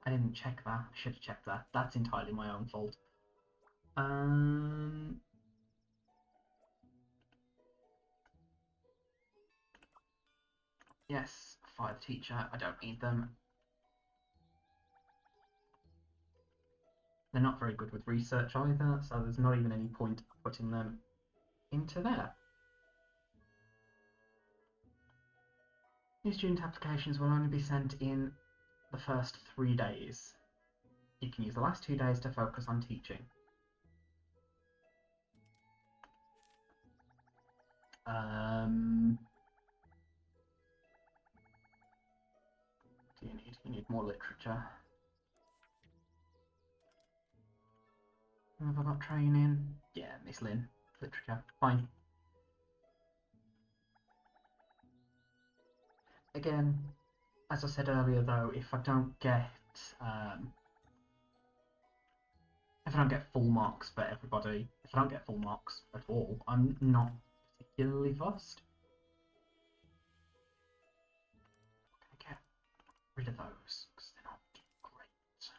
I didn't check that. I should have checked that. That's entirely my own fault. Yes, fire the teacher. I don't need them. They're not very good with research either, so there's not even any point putting them into there. New student applications will only be sent in the first 3 days. You can use the last 2 days to focus on teaching. Do you need more literature? Have I got training? Yeah, Miss Lynn. Literature. Fine. Again, as I said earlier, though, if I don't get full marks for everybody, if I don't get full marks at all, I'm not particularly fussed. I'm gonna get rid of those because they're not great.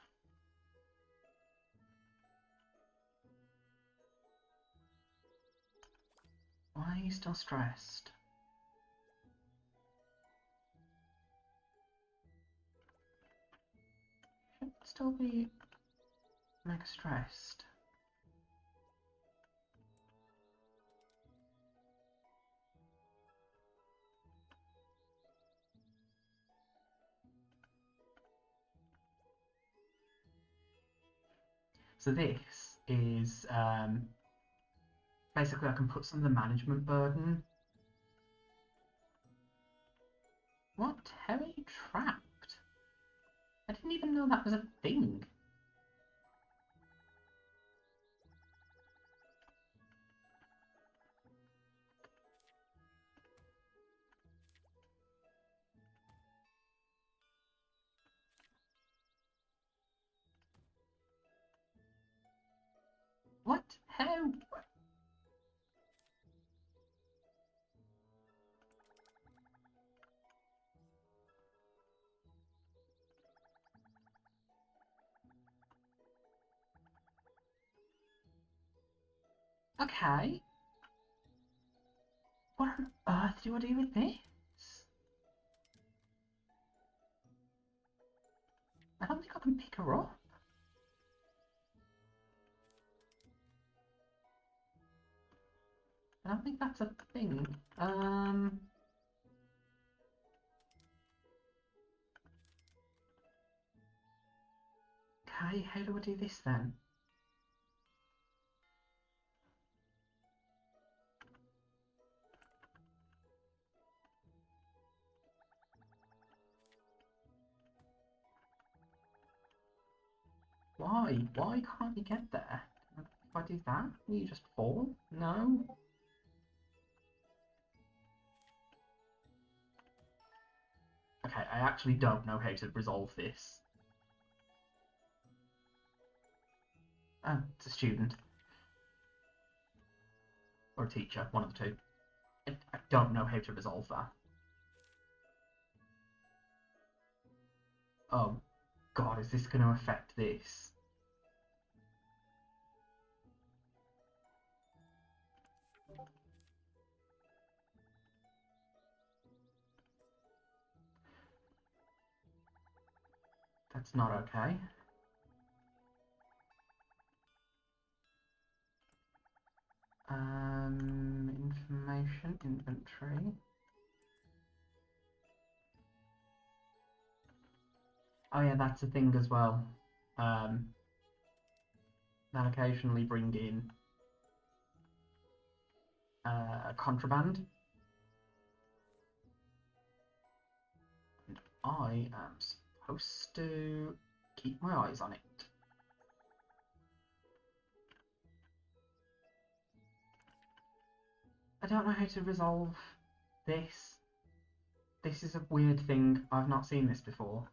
Why are you still stressed? Should still be mega stressed. So this is basically I can put some of the management burden. What? How are you trapped? I didn't even know that was a thing. What? How? Okay. What on earth do I do with this? I don't think I can pick her up. I don't think that's a thing. Okay, how do I do this then? Why? Why can't you get there? If I do that, will you just fall? No? Okay, I actually don't know how to resolve this. It's a student. Or a teacher, one of the two. I don't know how to resolve that. Oh, God, is this going to affect this? That's not okay. Information, inventory. Oh yeah, that's a thing as well. That occasionally bring in contraband. And I am supposed to keep my eyes on it. I don't know how to resolve this. This is a weird thing. I've not seen this before.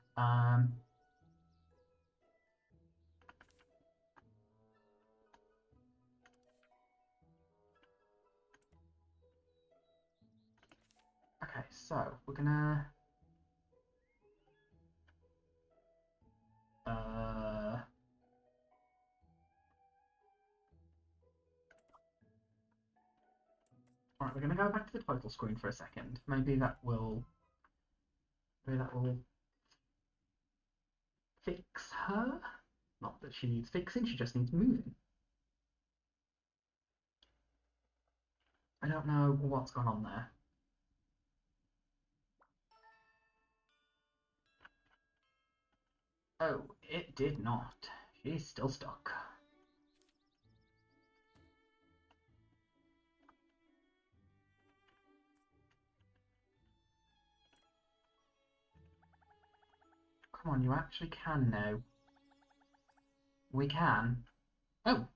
Okay, so we're gonna Alright, we're gonna go back to the title screen for a second. Maybe that will fix her. Not that she needs fixing, she just needs moving. I don't know what's gone on there. Oh, it did not. She's still stuck. Come on, you actually can now. We can. Oh!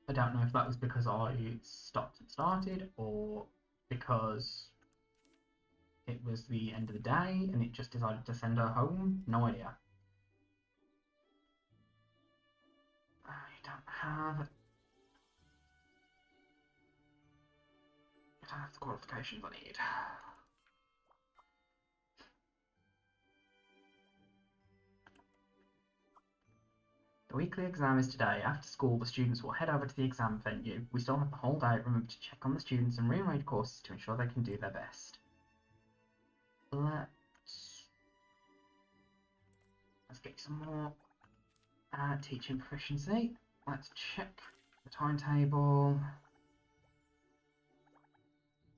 I don't know if that was because I stopped and started or because it was the end of the day and it just decided to send her home. No idea. I don't have the qualifications I need. The weekly exam is today. After school, the students will head over to the exam venue. We still have the whole day. Remember to check on the students and rearrange courses to ensure they can do their best. Let's get some more teaching proficiency. Let's check the timetable.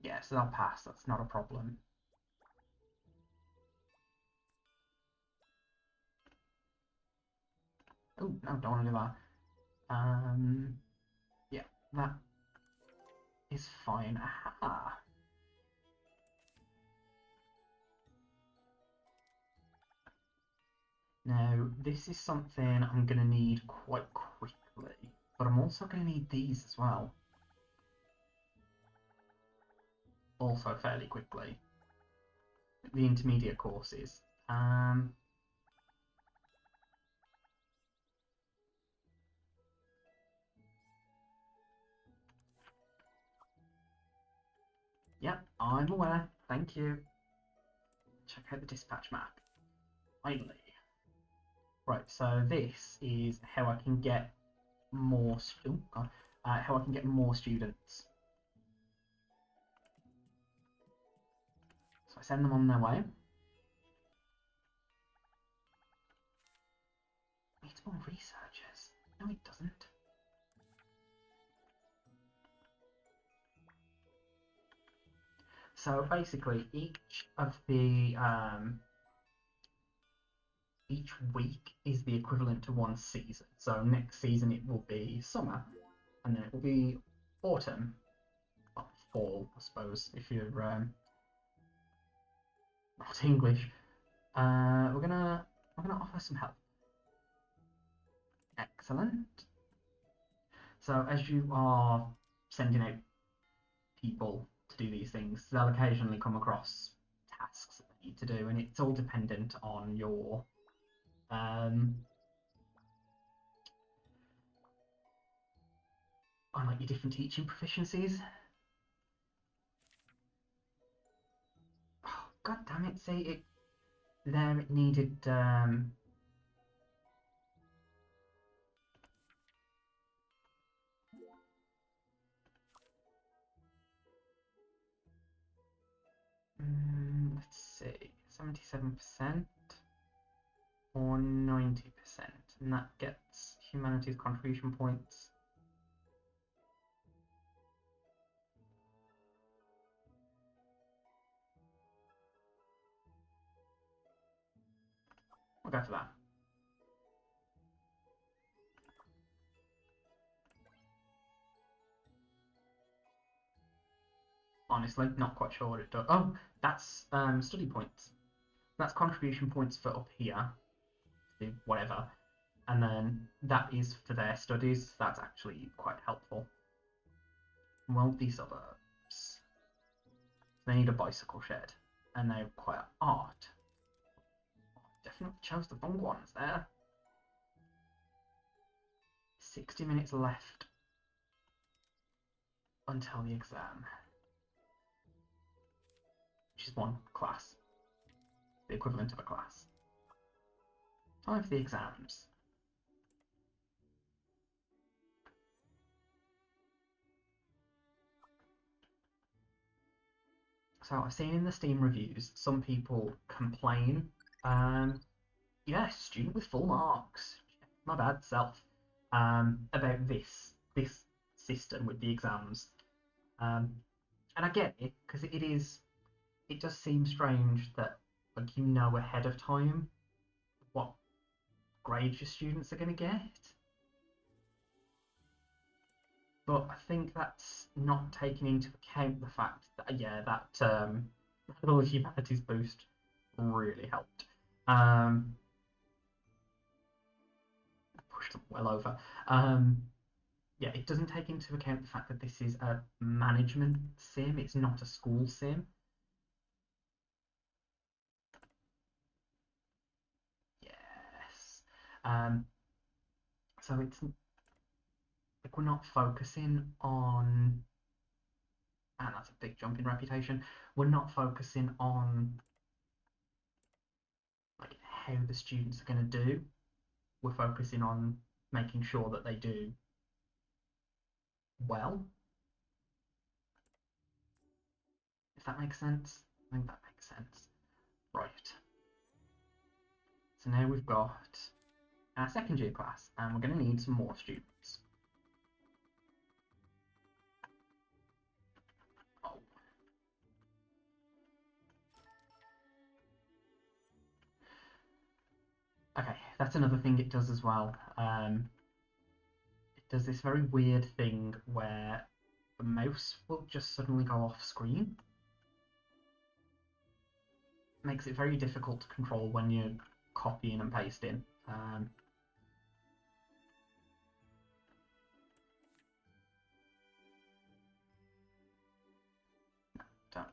Yeah, so they'll pass. That's not a problem. Oh, no, don't want to do that. Yeah, that is fine. Aha. Now, this is something I'm going to need quite quickly, but I'm also going to need these as well. Also fairly quickly. The intermediate courses. Yep, I'm aware. Thank you. Check out the dispatch map. Finally. Right, so this is how I can get more. How I can get more students. So I send them on their way. Needs more researchers. No, it doesn't. So basically, each week is the equivalent to one season. So next season it will be summer, and then it will be autumn, well, fall, I suppose, if you're not English. We're gonna offer some help. Excellent. So as you are sending out people to do these things, they'll occasionally come across tasks that they need to do, and it's all dependent on your on like your different teaching proficiencies. Oh, God damn it! See it there. It needed 77% or 90%, and that gets humanities contribution points. We'll go for that. Honestly, not quite sure what it does. Oh, that's study points. That's contribution points for up here, whatever, and then that is for their studies. That's actually quite helpful. Wealthy suburbs. They need a bicycle shed, and they require art. Definitely chose the wrong ones there. 60 minutes left until the exam, which is one class, the equivalent of a class. Time for the exams. So I've seen in the Steam reviews, some people complain, yeah, student with full marks, my bad self, about this system with the exams. And I get it, because it does seem strange that like you know ahead of time what grades your students are going to get. But I think that's not taking into account the fact that that little humanities boost really helped. Pushed them well over. yeah, it doesn't take into account the fact that this is a management sim. It's not a school sim. Yes. So it's like we're not focusing on, and that's a big jump in reputation. We're not focusing on like how the students are going to do. We're focusing on making sure that they do well. If that makes sense. I think that makes sense. Right. So now we've got our second year class, and we're going to need some more students. Oh. Okay, that's another thing it does as well. It does this very weird thing where the mouse will just suddenly go off screen. Makes it very difficult to control when you're copying and pasting. Don't.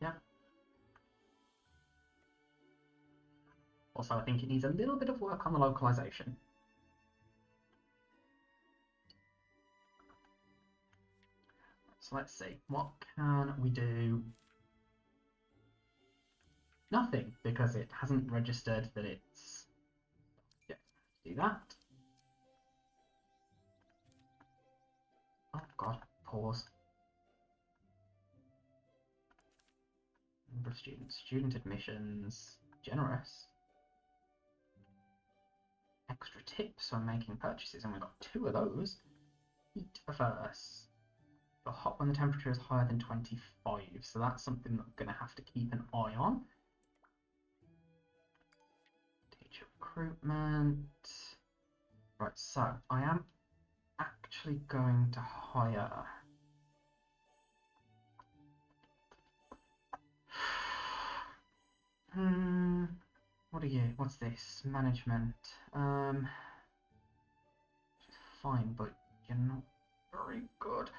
Yeah. Also, I think it needs a little bit of work on the localization. So let's see, what can we do? Nothing, because it hasn't registered that it's... Yeah, do that. Oh god, pause. Number of students, student admissions, generous. Extra tips when making purchases, and we've got 2 of those. Heat averse. They'll hot when the temperature is higher than 25, so that's something that I'm going to have to keep an eye on. Teacher recruitment. Right, so I am actually going to hire... What are you? What's this? Management. Fine, but you're not very good.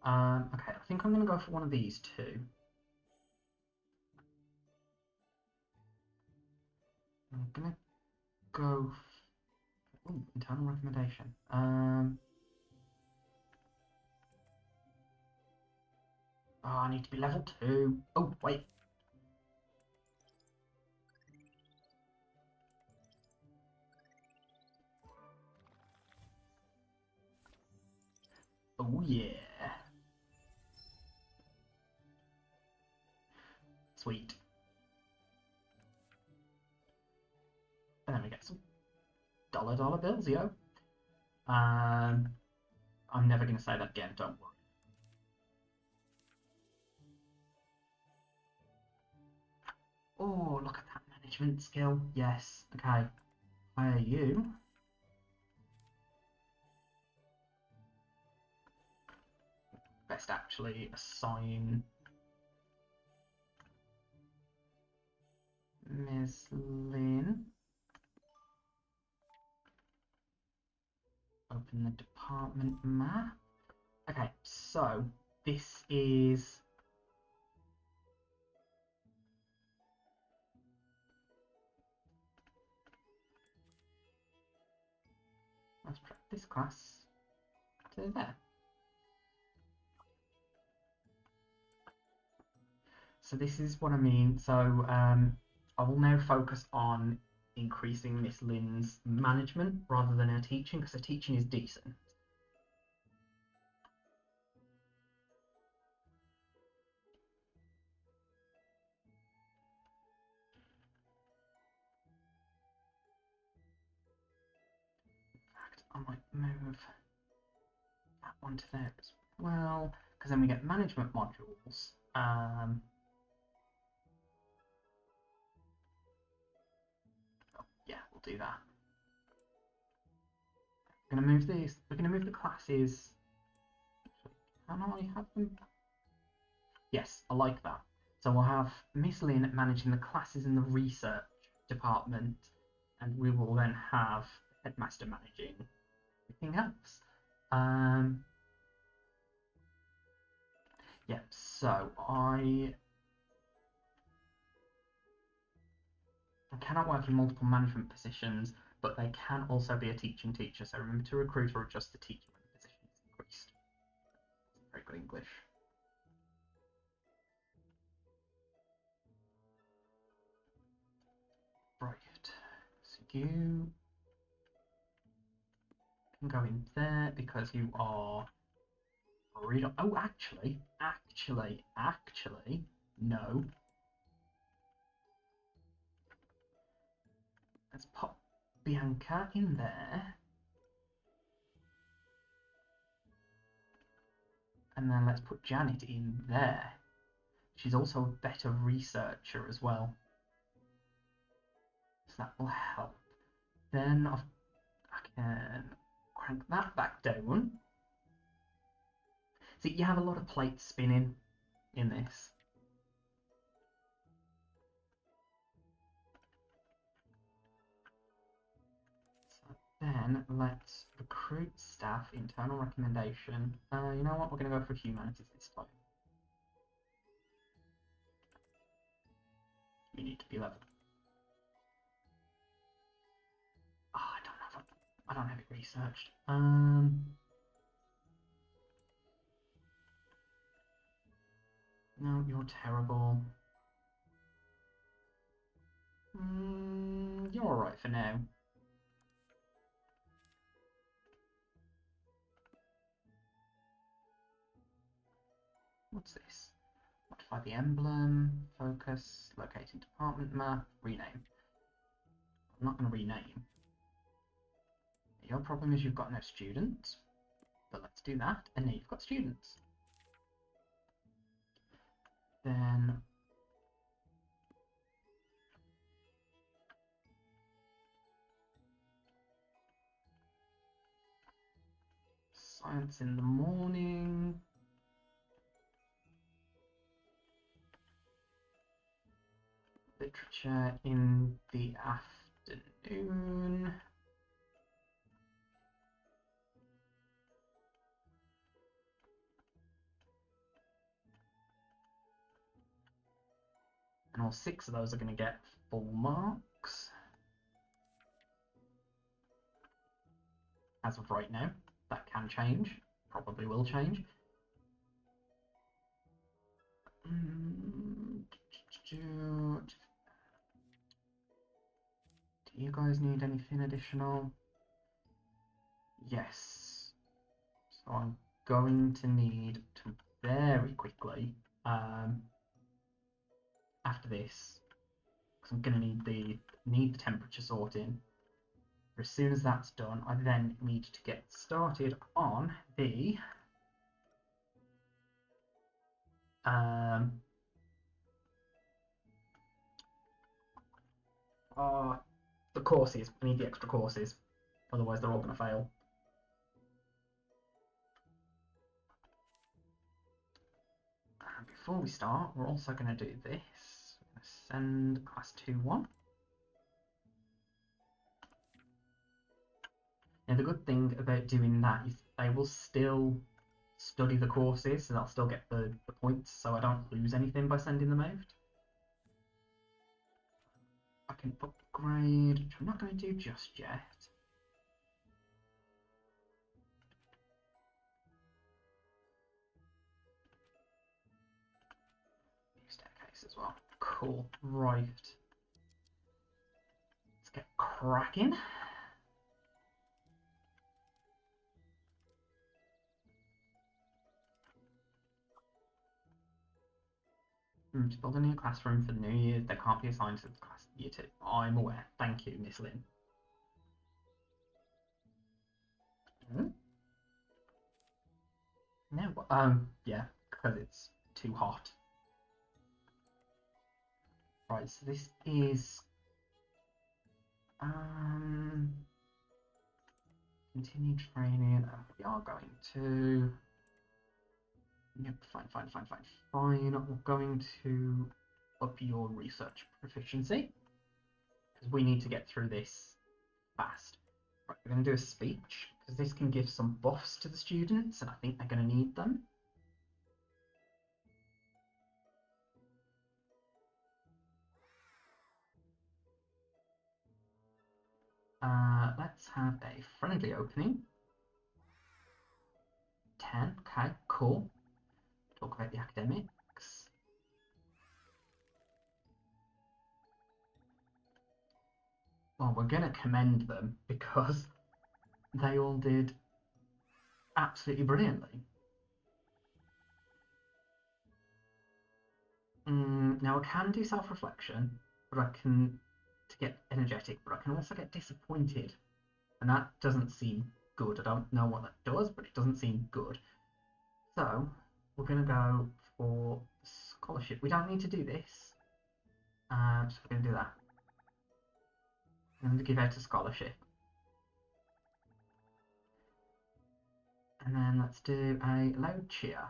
Okay, I think I'm going to go for one of these 2. I'm going to go for... Ooh, internal recommendation. Oh, I need to be level 2. Oh, wait. Oh, yeah. Sweet. And then we get some dollar bills, yo. I'm never going to say that again, don't worry. Oh, look at that management skill. Yes, okay. Hire you. Best actually assign Ms. Lynn. Open the department map. Okay, so this is... Let's drag this class to there. So this is what I mean. So I will now focus on increasing Miss Lynn's management rather than her teaching, because her teaching is decent. In fact, I might move that one to there as well, because then we get management modules. Oh, yeah, we'll do that. We're going to move these. We're going to move the classes. Can I have them? Yes, I like that. So we'll have Miss Lynn managing the classes in the research department, and we will then have Headmaster managing everything else. Yeah, so I cannot work in multiple management positions, but they can also be a teaching teacher. So remember to recruit or adjust the teacher when the position is increased. Very good English. Right. So you can go in there because you are oh, actually, no. Let's pop Bianca in there. And then let's put Janet in there. She's also a better researcher as well. So that will help. Then I can crank that back down. See, you have a lot of plates spinning in this. So then let's recruit staff, internal recommendation. You know what? We're going to go for humanities this time. You need to be level. Oh, I don't have it researched. No, you're terrible. You're alright for now. What's this? Modify the emblem, focus, locating department map, rename. I'm not going to rename. Your problem is you've got no students, but let's do that, and now you've got students. Then science in the morning. Literature in the afternoon. And all 6 of those are going to get full marks. As of right now, that can change. Probably will change. Do you guys need anything additional? Yes. So I'm going to need to very quickly, after this, because I'm going to need the temperature sorting. As soon as that's done, I then need to get started on the courses. I need the extra courses, otherwise they're all going to fail. And before we start, we're also going to do this. We're going to send class 2-1. Now the good thing about doing that is they will still study the courses, so they'll still get the points, so I don't lose anything by sending them out. I can upgrade, which I'm not going to do just yet. New staircase as well. Cool. Right. Let's get cracking. To build a new classroom for the new year, they can't be assigned to the class year 2. I'm aware. Thank you, Miss Lynn. No, yeah, because it's too hot. Right, so this is continue training, and we are going to. Yep, fine. We're going to up your research proficiency because we need to get through this fast. Right, we're going to do a speech, because this can give some buffs to the students, and I think they're going to need them. Let's have a friendly opening. 10, okay, cool. Talk about the academics. Well, we're going to commend them because they all did absolutely brilliantly. Now I can do self-reflection, but I can to get energetic, but I can also get disappointed, and that doesn't seem good. I don't know what that does, but it doesn't seem good. So we're going to go for scholarship. We don't need to do this, so we're going to do that. I'm going to give out a scholarship. And then let's do a loud cheer.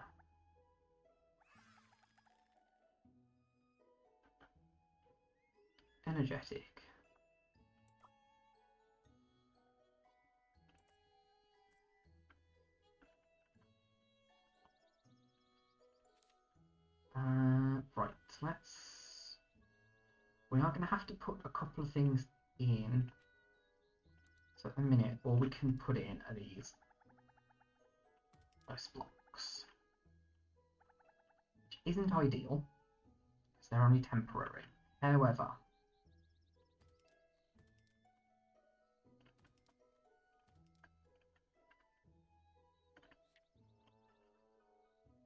Energetic. Right, we are going to have to put a couple of things in. So at the minute, all we can put in are these ice blocks. Which isn't ideal, because they're only temporary. However,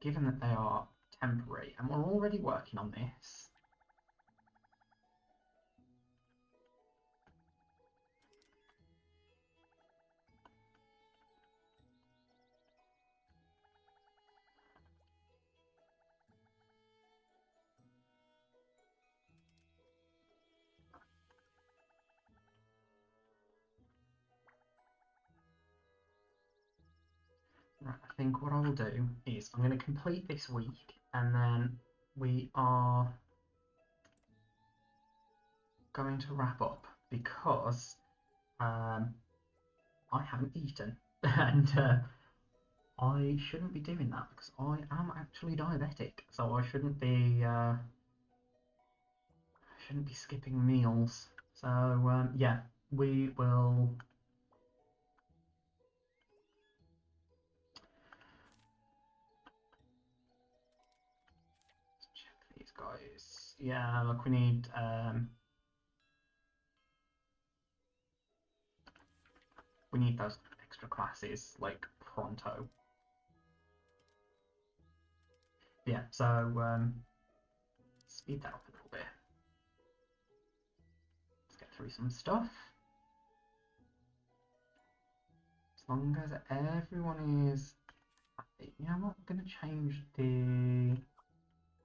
given that they are temporary, and we're already working on this, right, I think what I will do is I'm going to complete this week, and then we are going to wrap up because I haven't eaten, and I shouldn't be doing that because I am actually diabetic, so I shouldn't be skipping meals. So yeah, we will. Let's check these guys. Yeah, look, we need those extra classes like pronto. Yeah, so speed that up a little bit. Let's get through some stuff. As long as everyone is happy. You know what? I'm going to change the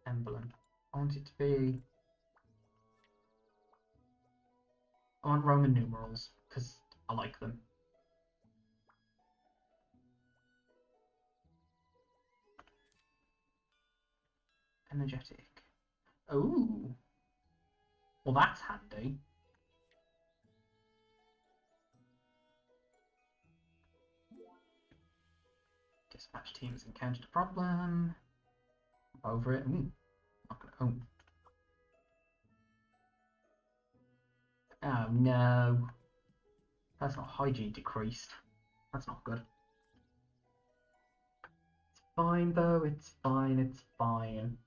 emblem. I want it to be. I want Roman numerals because I like them. Energetic. Oh, well, that's handy. Dispatch team has encountered a problem. Over it. Ooh, not gonna. Oh no. Personal hygiene decreased. That's not good. It's fine though. It's fine. It's fine.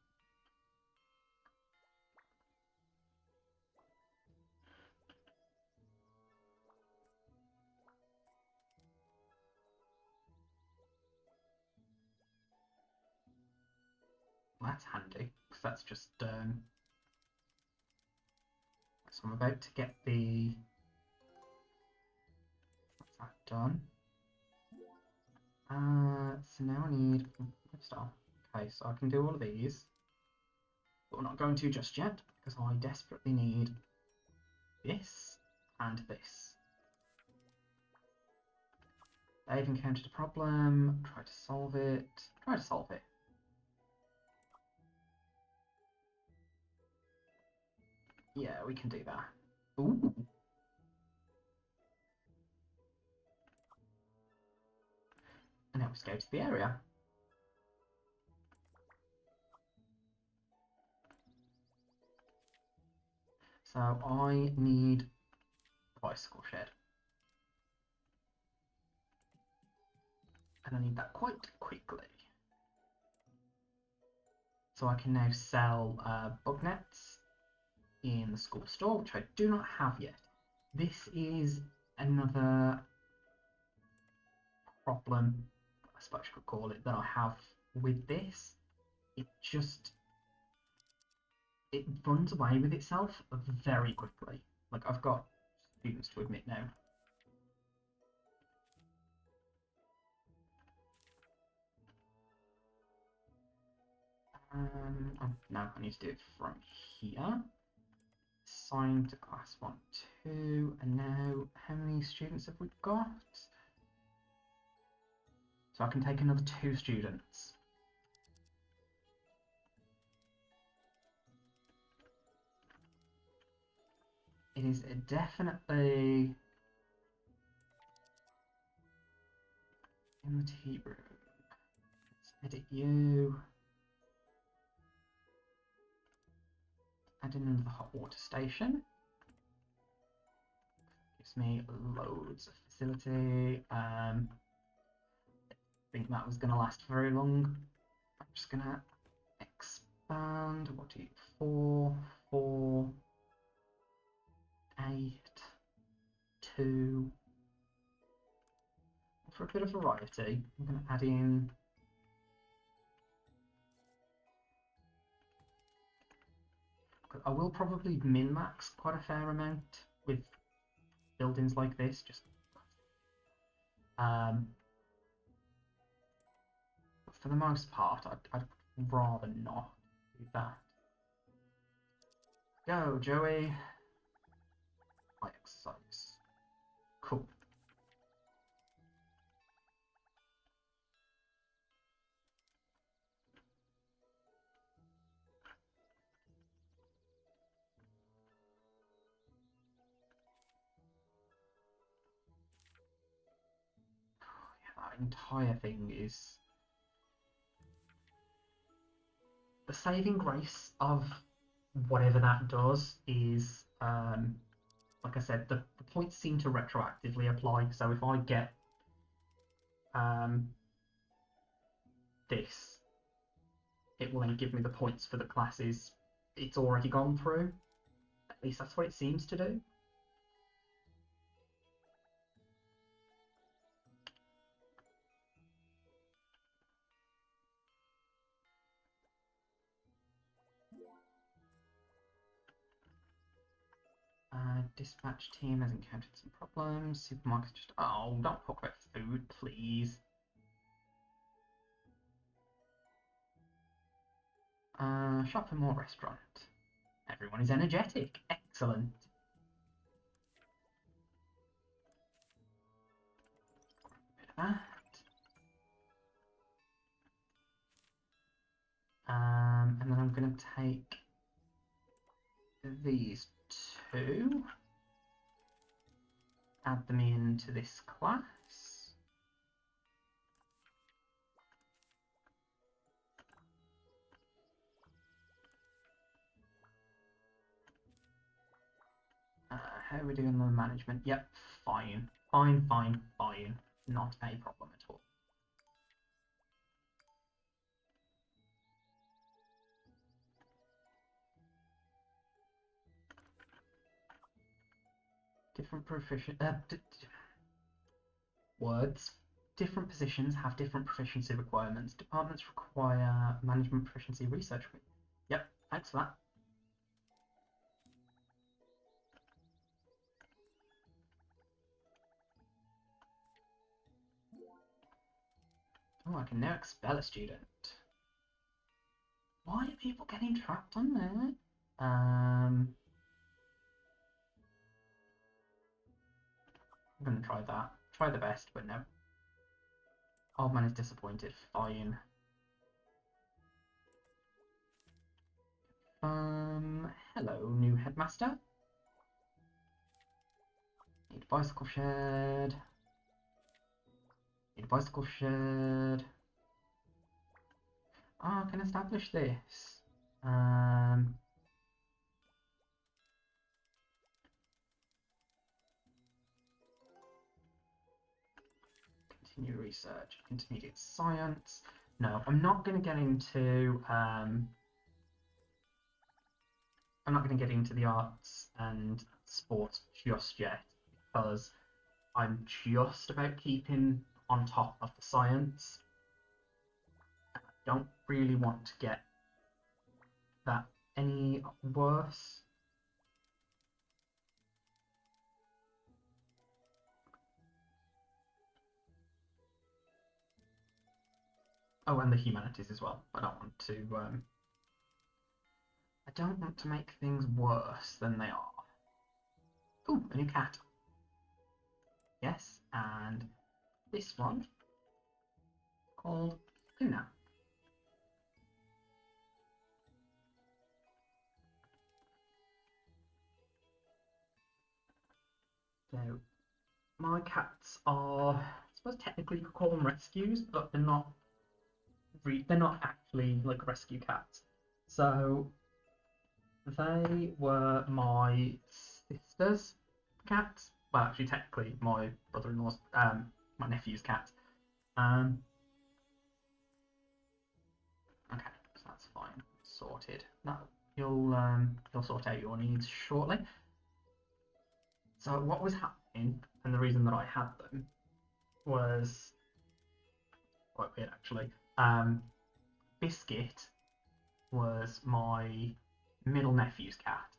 Well, that's handy because that's just. So I'm about to get the. What's that done? So now I need lifestyle. Okay, so I can do all of these, but we're not going to just yet because I desperately need this and this. They've encountered a problem. Try to solve it. Try to solve it. Yeah, we can do that. Ooh. Now let's go to the area. So I need a bicycle shed. And I need that quite quickly. So I can now sell bug nets in the school store, which I do not have yet. This is another problem, I suppose you could call it, that I have with this. It runs away with itself very quickly. Like, I've got students to admit now. Oh, no, I need to do it from here. Assign to class 1, 2, and now how many students have we got? So I can take another 2 students. It is definitely in the tea room. Let's edit you. Add in another hot water station. Gives me loads of facility. I think that was going to last very long. I'm just going to expand. What do you? 4, 4, 8, 2. For a bit of variety, I'm going to add in. I will probably min-max quite a fair amount with buildings like this, just but for the most part, I'd rather not do that. Go, Joey. High exercise. Cool. That entire thing is the saving grace of whatever that does is, like I said, the points seem to retroactively apply. So if I get this, it will then give me the points for the classes it's already gone through. At least that's what it seems to do. Dispatch team has encountered some problems. Supermarket's just... Oh, don't talk about food, please. Shop for more restaurant. Everyone is energetic. Excellent. Bit of that. And then I'm going to take these 2, add them into this class. How are we doing on the management? Yep, fine. Fine, fine, fine. Not a problem at all. Different words. Different positions have different proficiency requirements. Departments require management proficiency research. Yep, thanks for that. Oh, I can now expel a student. Why are people getting trapped on there? I'm gonna try that. Try the best, but no. Old man is disappointed. Fine. Hello, new headmaster. Need bicycle shed. Need a bicycle shed. Oh, I can establish this. Continue research, intermediate science. No, I'm not going to get into. I'm not going to get into the arts and sports just yet because I'm just about keeping on top of the science. I don't really want to get that any worse. Oh, and the humanities as well. I don't want to. I don't want to make things worse than they are. Ooh, a new cat. Yes, and this one called Luna. So my cats are, I suppose technically you could call them rescues, but they're not. They're not actually like rescue cats. So they were my sister's cats. Well, actually, technically my brother-in-law's, my nephew's cat. Okay, so that's fine. Sorted. No, you'll sort out your needs shortly. So what was happening, and the reason that I had them was quite weird actually. Biscuit was my middle nephew's cat.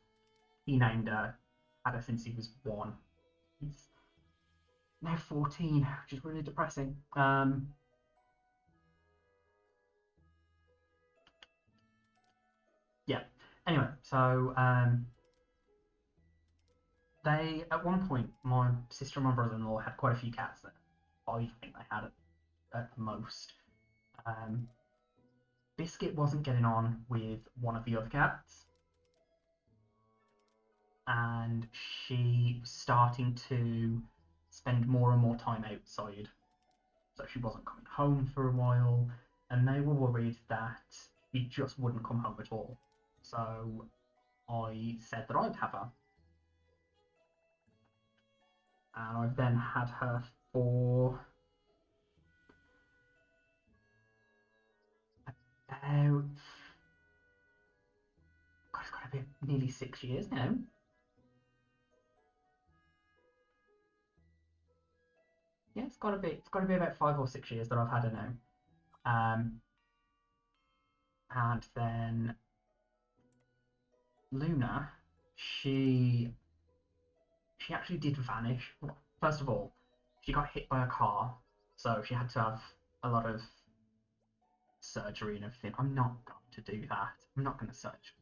He named her, had her since he was 1. He's now 14, which is really depressing. Yeah. Anyway, so they at one point, my sister and my brother-in-law had quite a few cats there. I think they had at the most. Biscuit wasn't getting on with one of the other cats, and she was starting to spend more and more time outside. So she wasn't coming home for a while, and they were worried that she just wouldn't come home at all. So I said that I'd have her. And I've then had her for about, God, it's got to be nearly 6 years now. Yeah, it's got to be about 5 or 6 years that I've had her now. And then Luna, she actually did vanish. First of all, she got hit by a car, so she had to have a lot of surgery and everything. I'm not going to do that. I'm not going to search.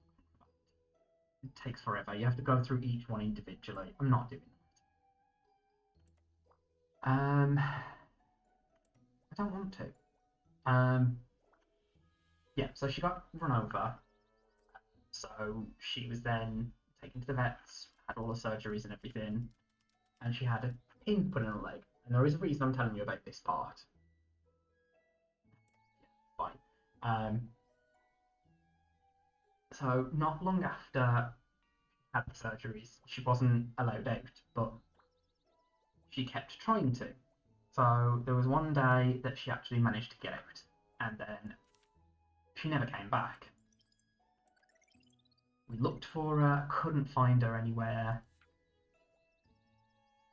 It takes forever. You have to go through each one individually. I'm not doing that. I don't want to. Yeah, so she got run over. So she was then taken to the vets, had all the surgeries and everything, and she had a pin put in her leg. And there is a reason I'm telling you about this part. Fine. So not long after she had the surgeries, she wasn't allowed out, but she kept trying to. So there was one day that she actually managed to get out, and then she never came back. We looked for her, couldn't find her anywhere.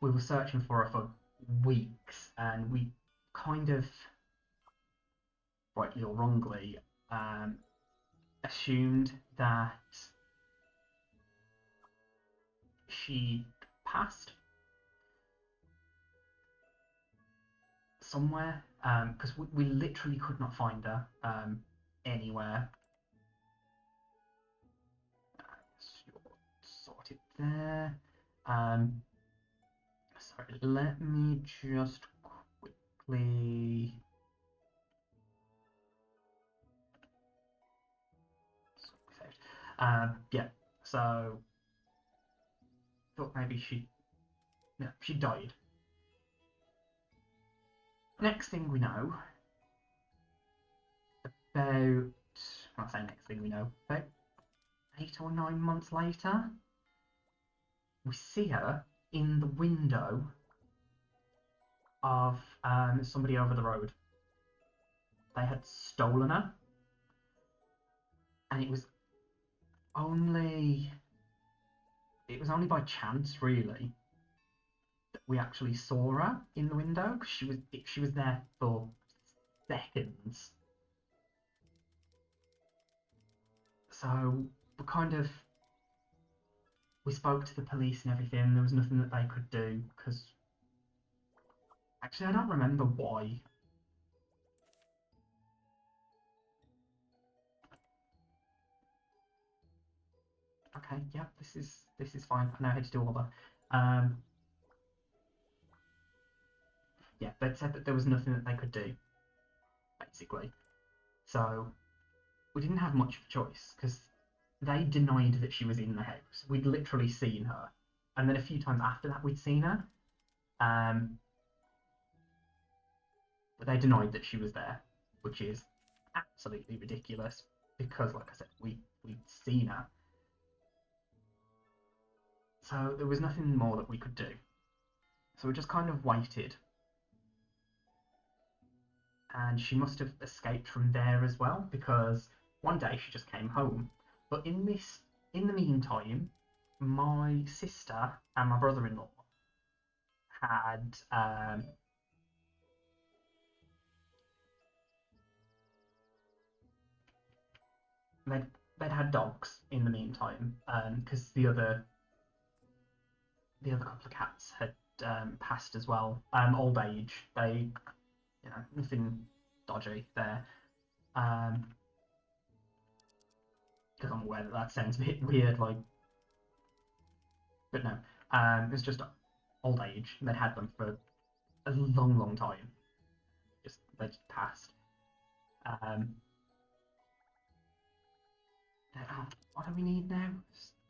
We were searching for her for weeks, and we kind of, rightly or wrongly, assumed that she passed somewhere, because we literally could not find her anywhere. Sorted there. Sorry, let me just quickly. Yeah, so thought maybe she died. Next thing we know, about, I'll say next thing we know, about 8 or 9 months later, we see her in the window of somebody over the road. They had stolen her, and it was only by chance, really, that we actually saw her in the window, because she was there for seconds. So we spoke to the police and everything. There was nothing that they could do, because actually I don't remember why. Okay, yeah, this is fine. I know how to do all that. Yeah, they'd said that there was nothing that they could do, basically. So we didn't have much of a choice, because they denied that she was in the house. We'd literally seen her, and then a few times after that we'd seen her. But they denied that she was there, which is absolutely ridiculous, because, like I said, we'd seen her. So there was nothing more that we could do. So we just kind of waited. And she must have escaped from there as well, because one day she just came home. But in the meantime, my sister and my brother-in-law had they'd had dogs in the meantime, because the other couple of cats had passed as well. Old age, they, nothing dodgy there. Because I'm aware that that sounds a bit weird, like, but no, it was just old age. They'd had them for a long, long time. They just passed. What do we need now?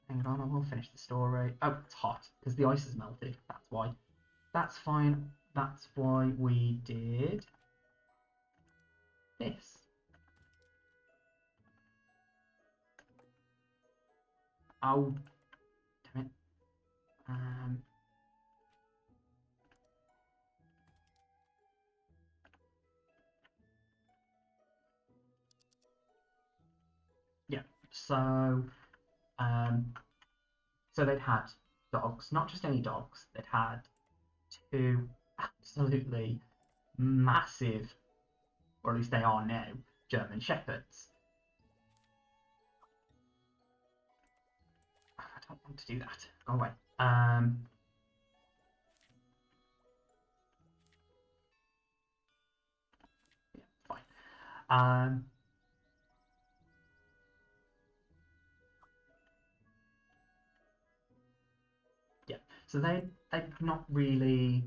Hang on, I will finish the story. Oh, it's hot because the ice has melted. That's why. That's fine. That's why we did this. Oh, damn it. Yeah. So, so they'd had dogs, not just any dogs. They'd had two absolutely massive, or at least they are now, German Shepherds. I don't want to do that. Go away. Yeah, fine. Yeah. So they've not really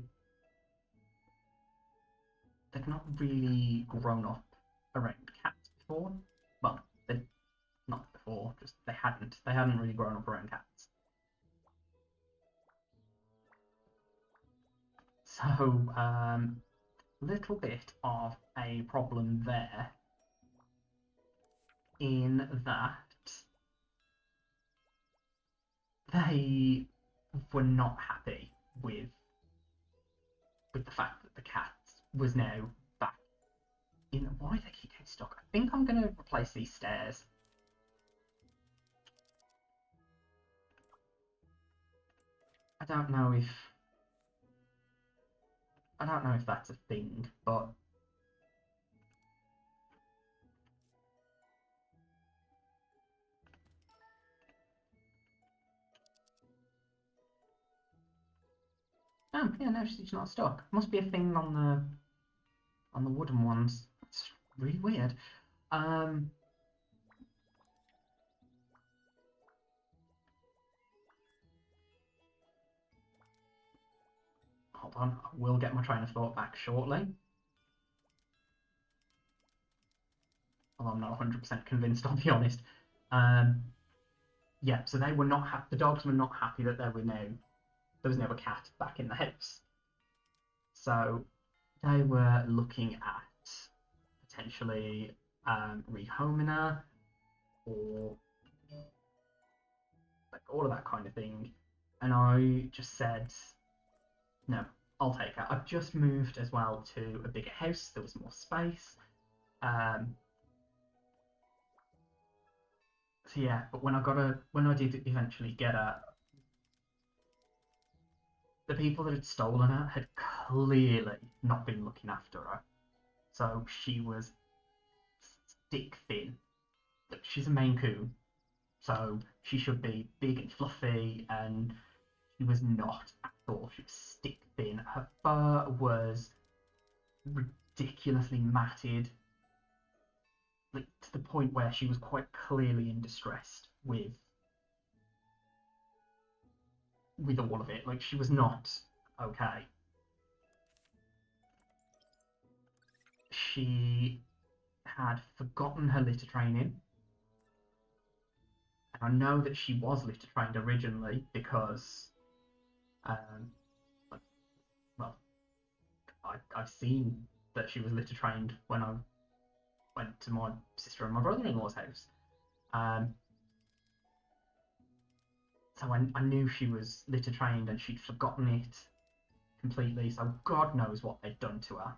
grown up around cats before. Well, they not before, just they hadn't really grown up around cats. So little bit of a problem there, in that they were not happy with the fact that the cat was now back in. Why do they keep getting stuck? I think I'm going to replace these stairs. I don't know if that's a thing, but oh yeah, no, she's not stuck. Must be a thing on the wooden ones. It's really weird. Hold on, I will get my train of thought back shortly. Although I'm not 100% convinced, I'll be honest. Yeah, so they were not happy. The dogs were not happy that there was now a cat back in the house. So they were looking at potentially rehoming her or like all of that kind of thing. And I just said, no, I'll take her. I've just moved as well to a bigger house. There was more space. So yeah, but when I did eventually get her, the people that had stolen her had clearly not been looking after her. So she was stick thin. She's a Maine Coon, so she should be big and fluffy, and she was not at all. She was stick thin. Her fur was ridiculously matted, like to the point where she was quite clearly in distress with all of it. Like she was not okay. She had forgotten her litter training. And I know that she was litter trained originally because, um, well, I've seen that she was litter trained when I went to my sister and my brother-in-law's house. Um, so I knew she was litter trained and she'd forgotten it completely. So God knows what they'd done to her,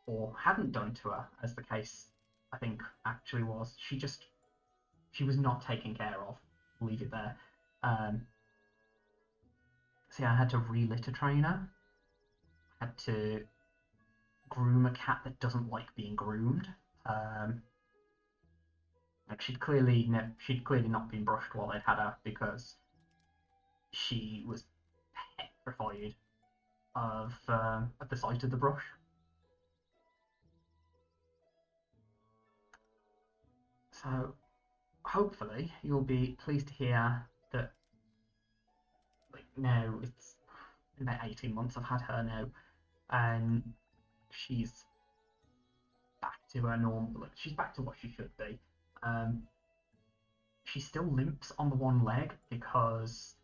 or hadn't done to her, as the case I think actually was. She was not taken care of. We'll leave it there. So I had to re-litter train her. I had to groom a cat that doesn't like being groomed. Like she'd clearly not been brushed while I'd had her because she was petrified of the sight of the brush. So hopefully you'll be pleased to hear that like now it's about 18 months I've had her now, and she's back to her normal. Like, she's back to what she should be. She still limps on the one leg because,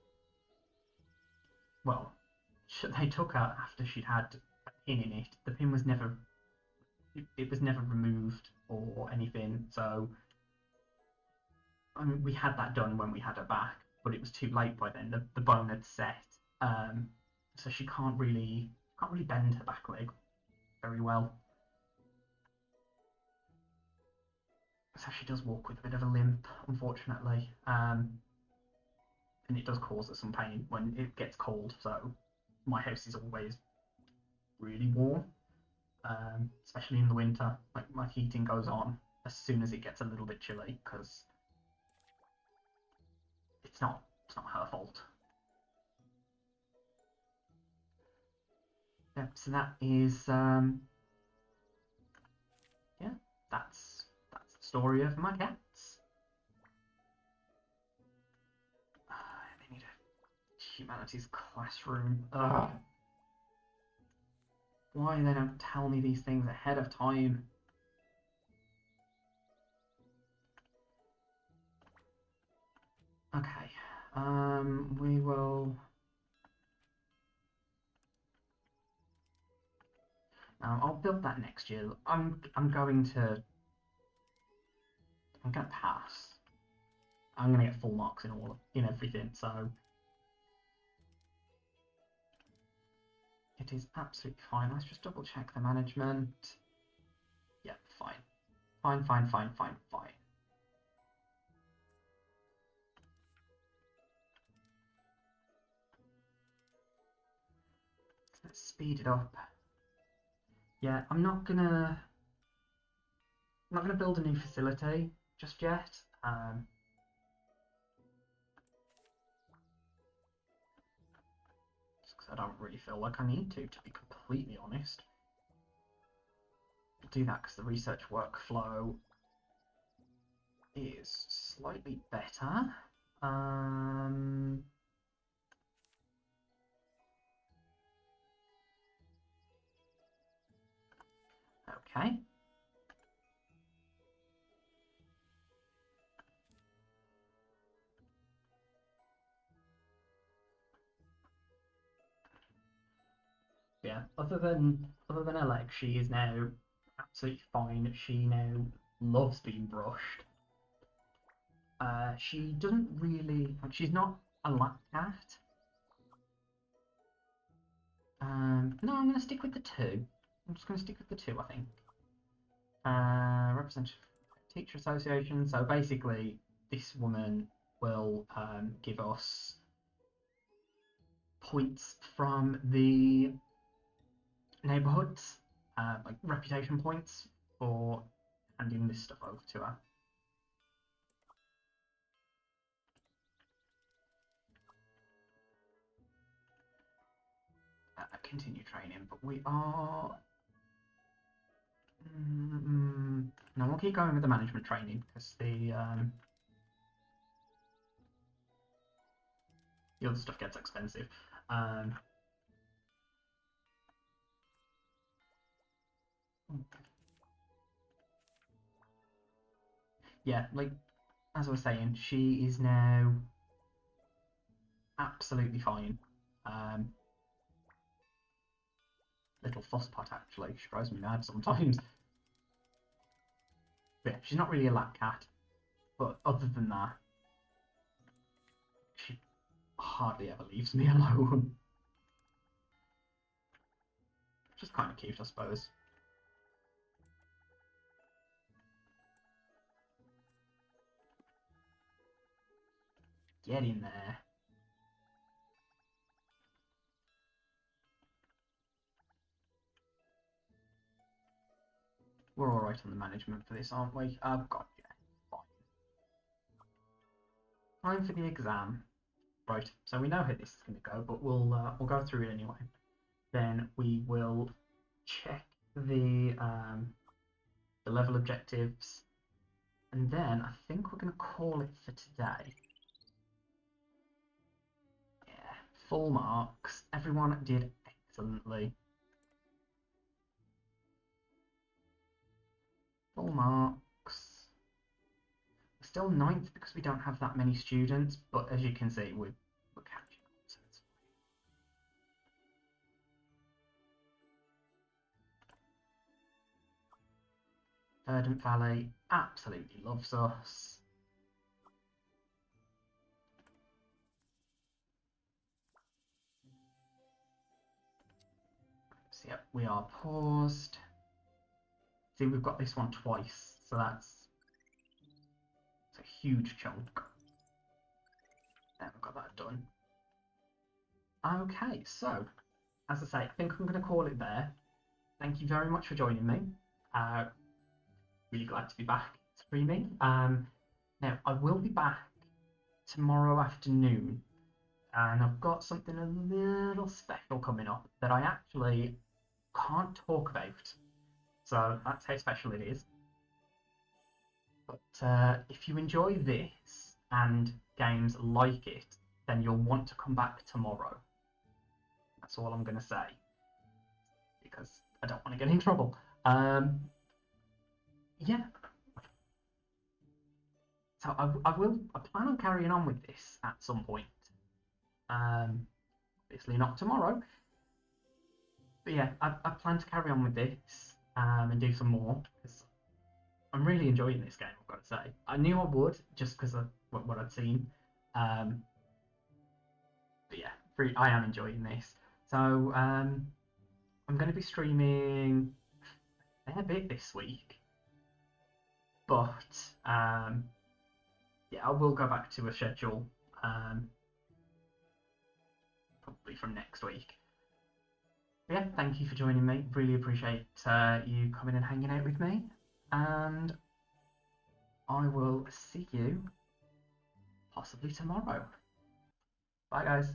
well, they took her after she'd had a pin in it. The pin was never, it was never removed or anything. So, I mean, we had that done when we had her back, but it was too late by then. The bone had set, so she can't really bend her back leg very well. So she does walk with a bit of a limp, unfortunately, and it does cause her some pain when it gets cold. So my house is always really warm, especially in the winter. Like my heating goes on as soon as it gets a little bit chilly because it's not her fault. Yep. So that is yeah. That's the story of my cats. They need a humanities classroom. Ugh. Why they don't tell me these things ahead of time? Okay. We will. I'll build that next year. I'm going to pass. I'm going to get full marks in everything. So it is absolutely fine. Let's just double check the management. Yeah, fine. Fine, fine, fine, fine, fine. Let's speed it up. Yeah, I'm not gonna build a new facility just yet. Just because I don't really feel like I need to be completely honest. I'll do that because the research workflow is slightly better. Okay. yeah, other than her leg, she is now absolutely fine. She now loves being brushed. She doesn't really. She's not a lap cat. No, I'm going to stick with the two. I'm just going to stick with the two, I think. Representative Teacher Association. So basically, this woman will give us points from the neighbourhoods, like reputation points for handing this stuff over to her. Continue training, but we are. No, we'll keep going with the management training because the other stuff gets expensive. Yeah, like as I was saying, she is now absolutely fine. Little fusspot, actually. She drives me mad sometimes. But yeah, she's not really a lap cat, but other than that, she hardly ever leaves me alone. Which is kind of cute, I suppose. Get in there. We're alright on the management for this, aren't we? Oh, God, yeah. Fine. Time for the exam. Right, so we know how this is going to go, but we'll go through it anyway. Then we will check the level objectives, and then I think we're going to call it for today. Yeah, full marks. Everyone did excellently. Full marks. We're still 9th because we don't have that many students, but as you can see, we're catching up, so it's fine. Verdant Valley absolutely loves us. So yep, we are paused. See, we've got this one twice, so that's a huge chunk. There, we've got that done. Okay, so as I say, I think I'm going to call it there. Thank you very much for joining me. Really glad to be back streaming. Now, I will be back tomorrow afternoon, and I've got something a little special coming up that I actually can't talk about. So that's how special it is. But if you enjoy this and games like it, then you'll want to come back tomorrow. That's all I'm going to say, because I don't want to get in trouble. Yeah. So I plan on carrying on with this at some point. Obviously not tomorrow. But yeah, I plan to carry on with this and do some more, because I'm really enjoying this game, I've got to say. I knew I would, just because of what I'd seen. But yeah, I am enjoying this. So I'm going to be streaming a fair bit this week. But yeah, I will go back to a schedule probably from next week. But yeah, thank you for joining me. Really appreciate you coming and hanging out with me. And I will see you possibly tomorrow. Bye, guys.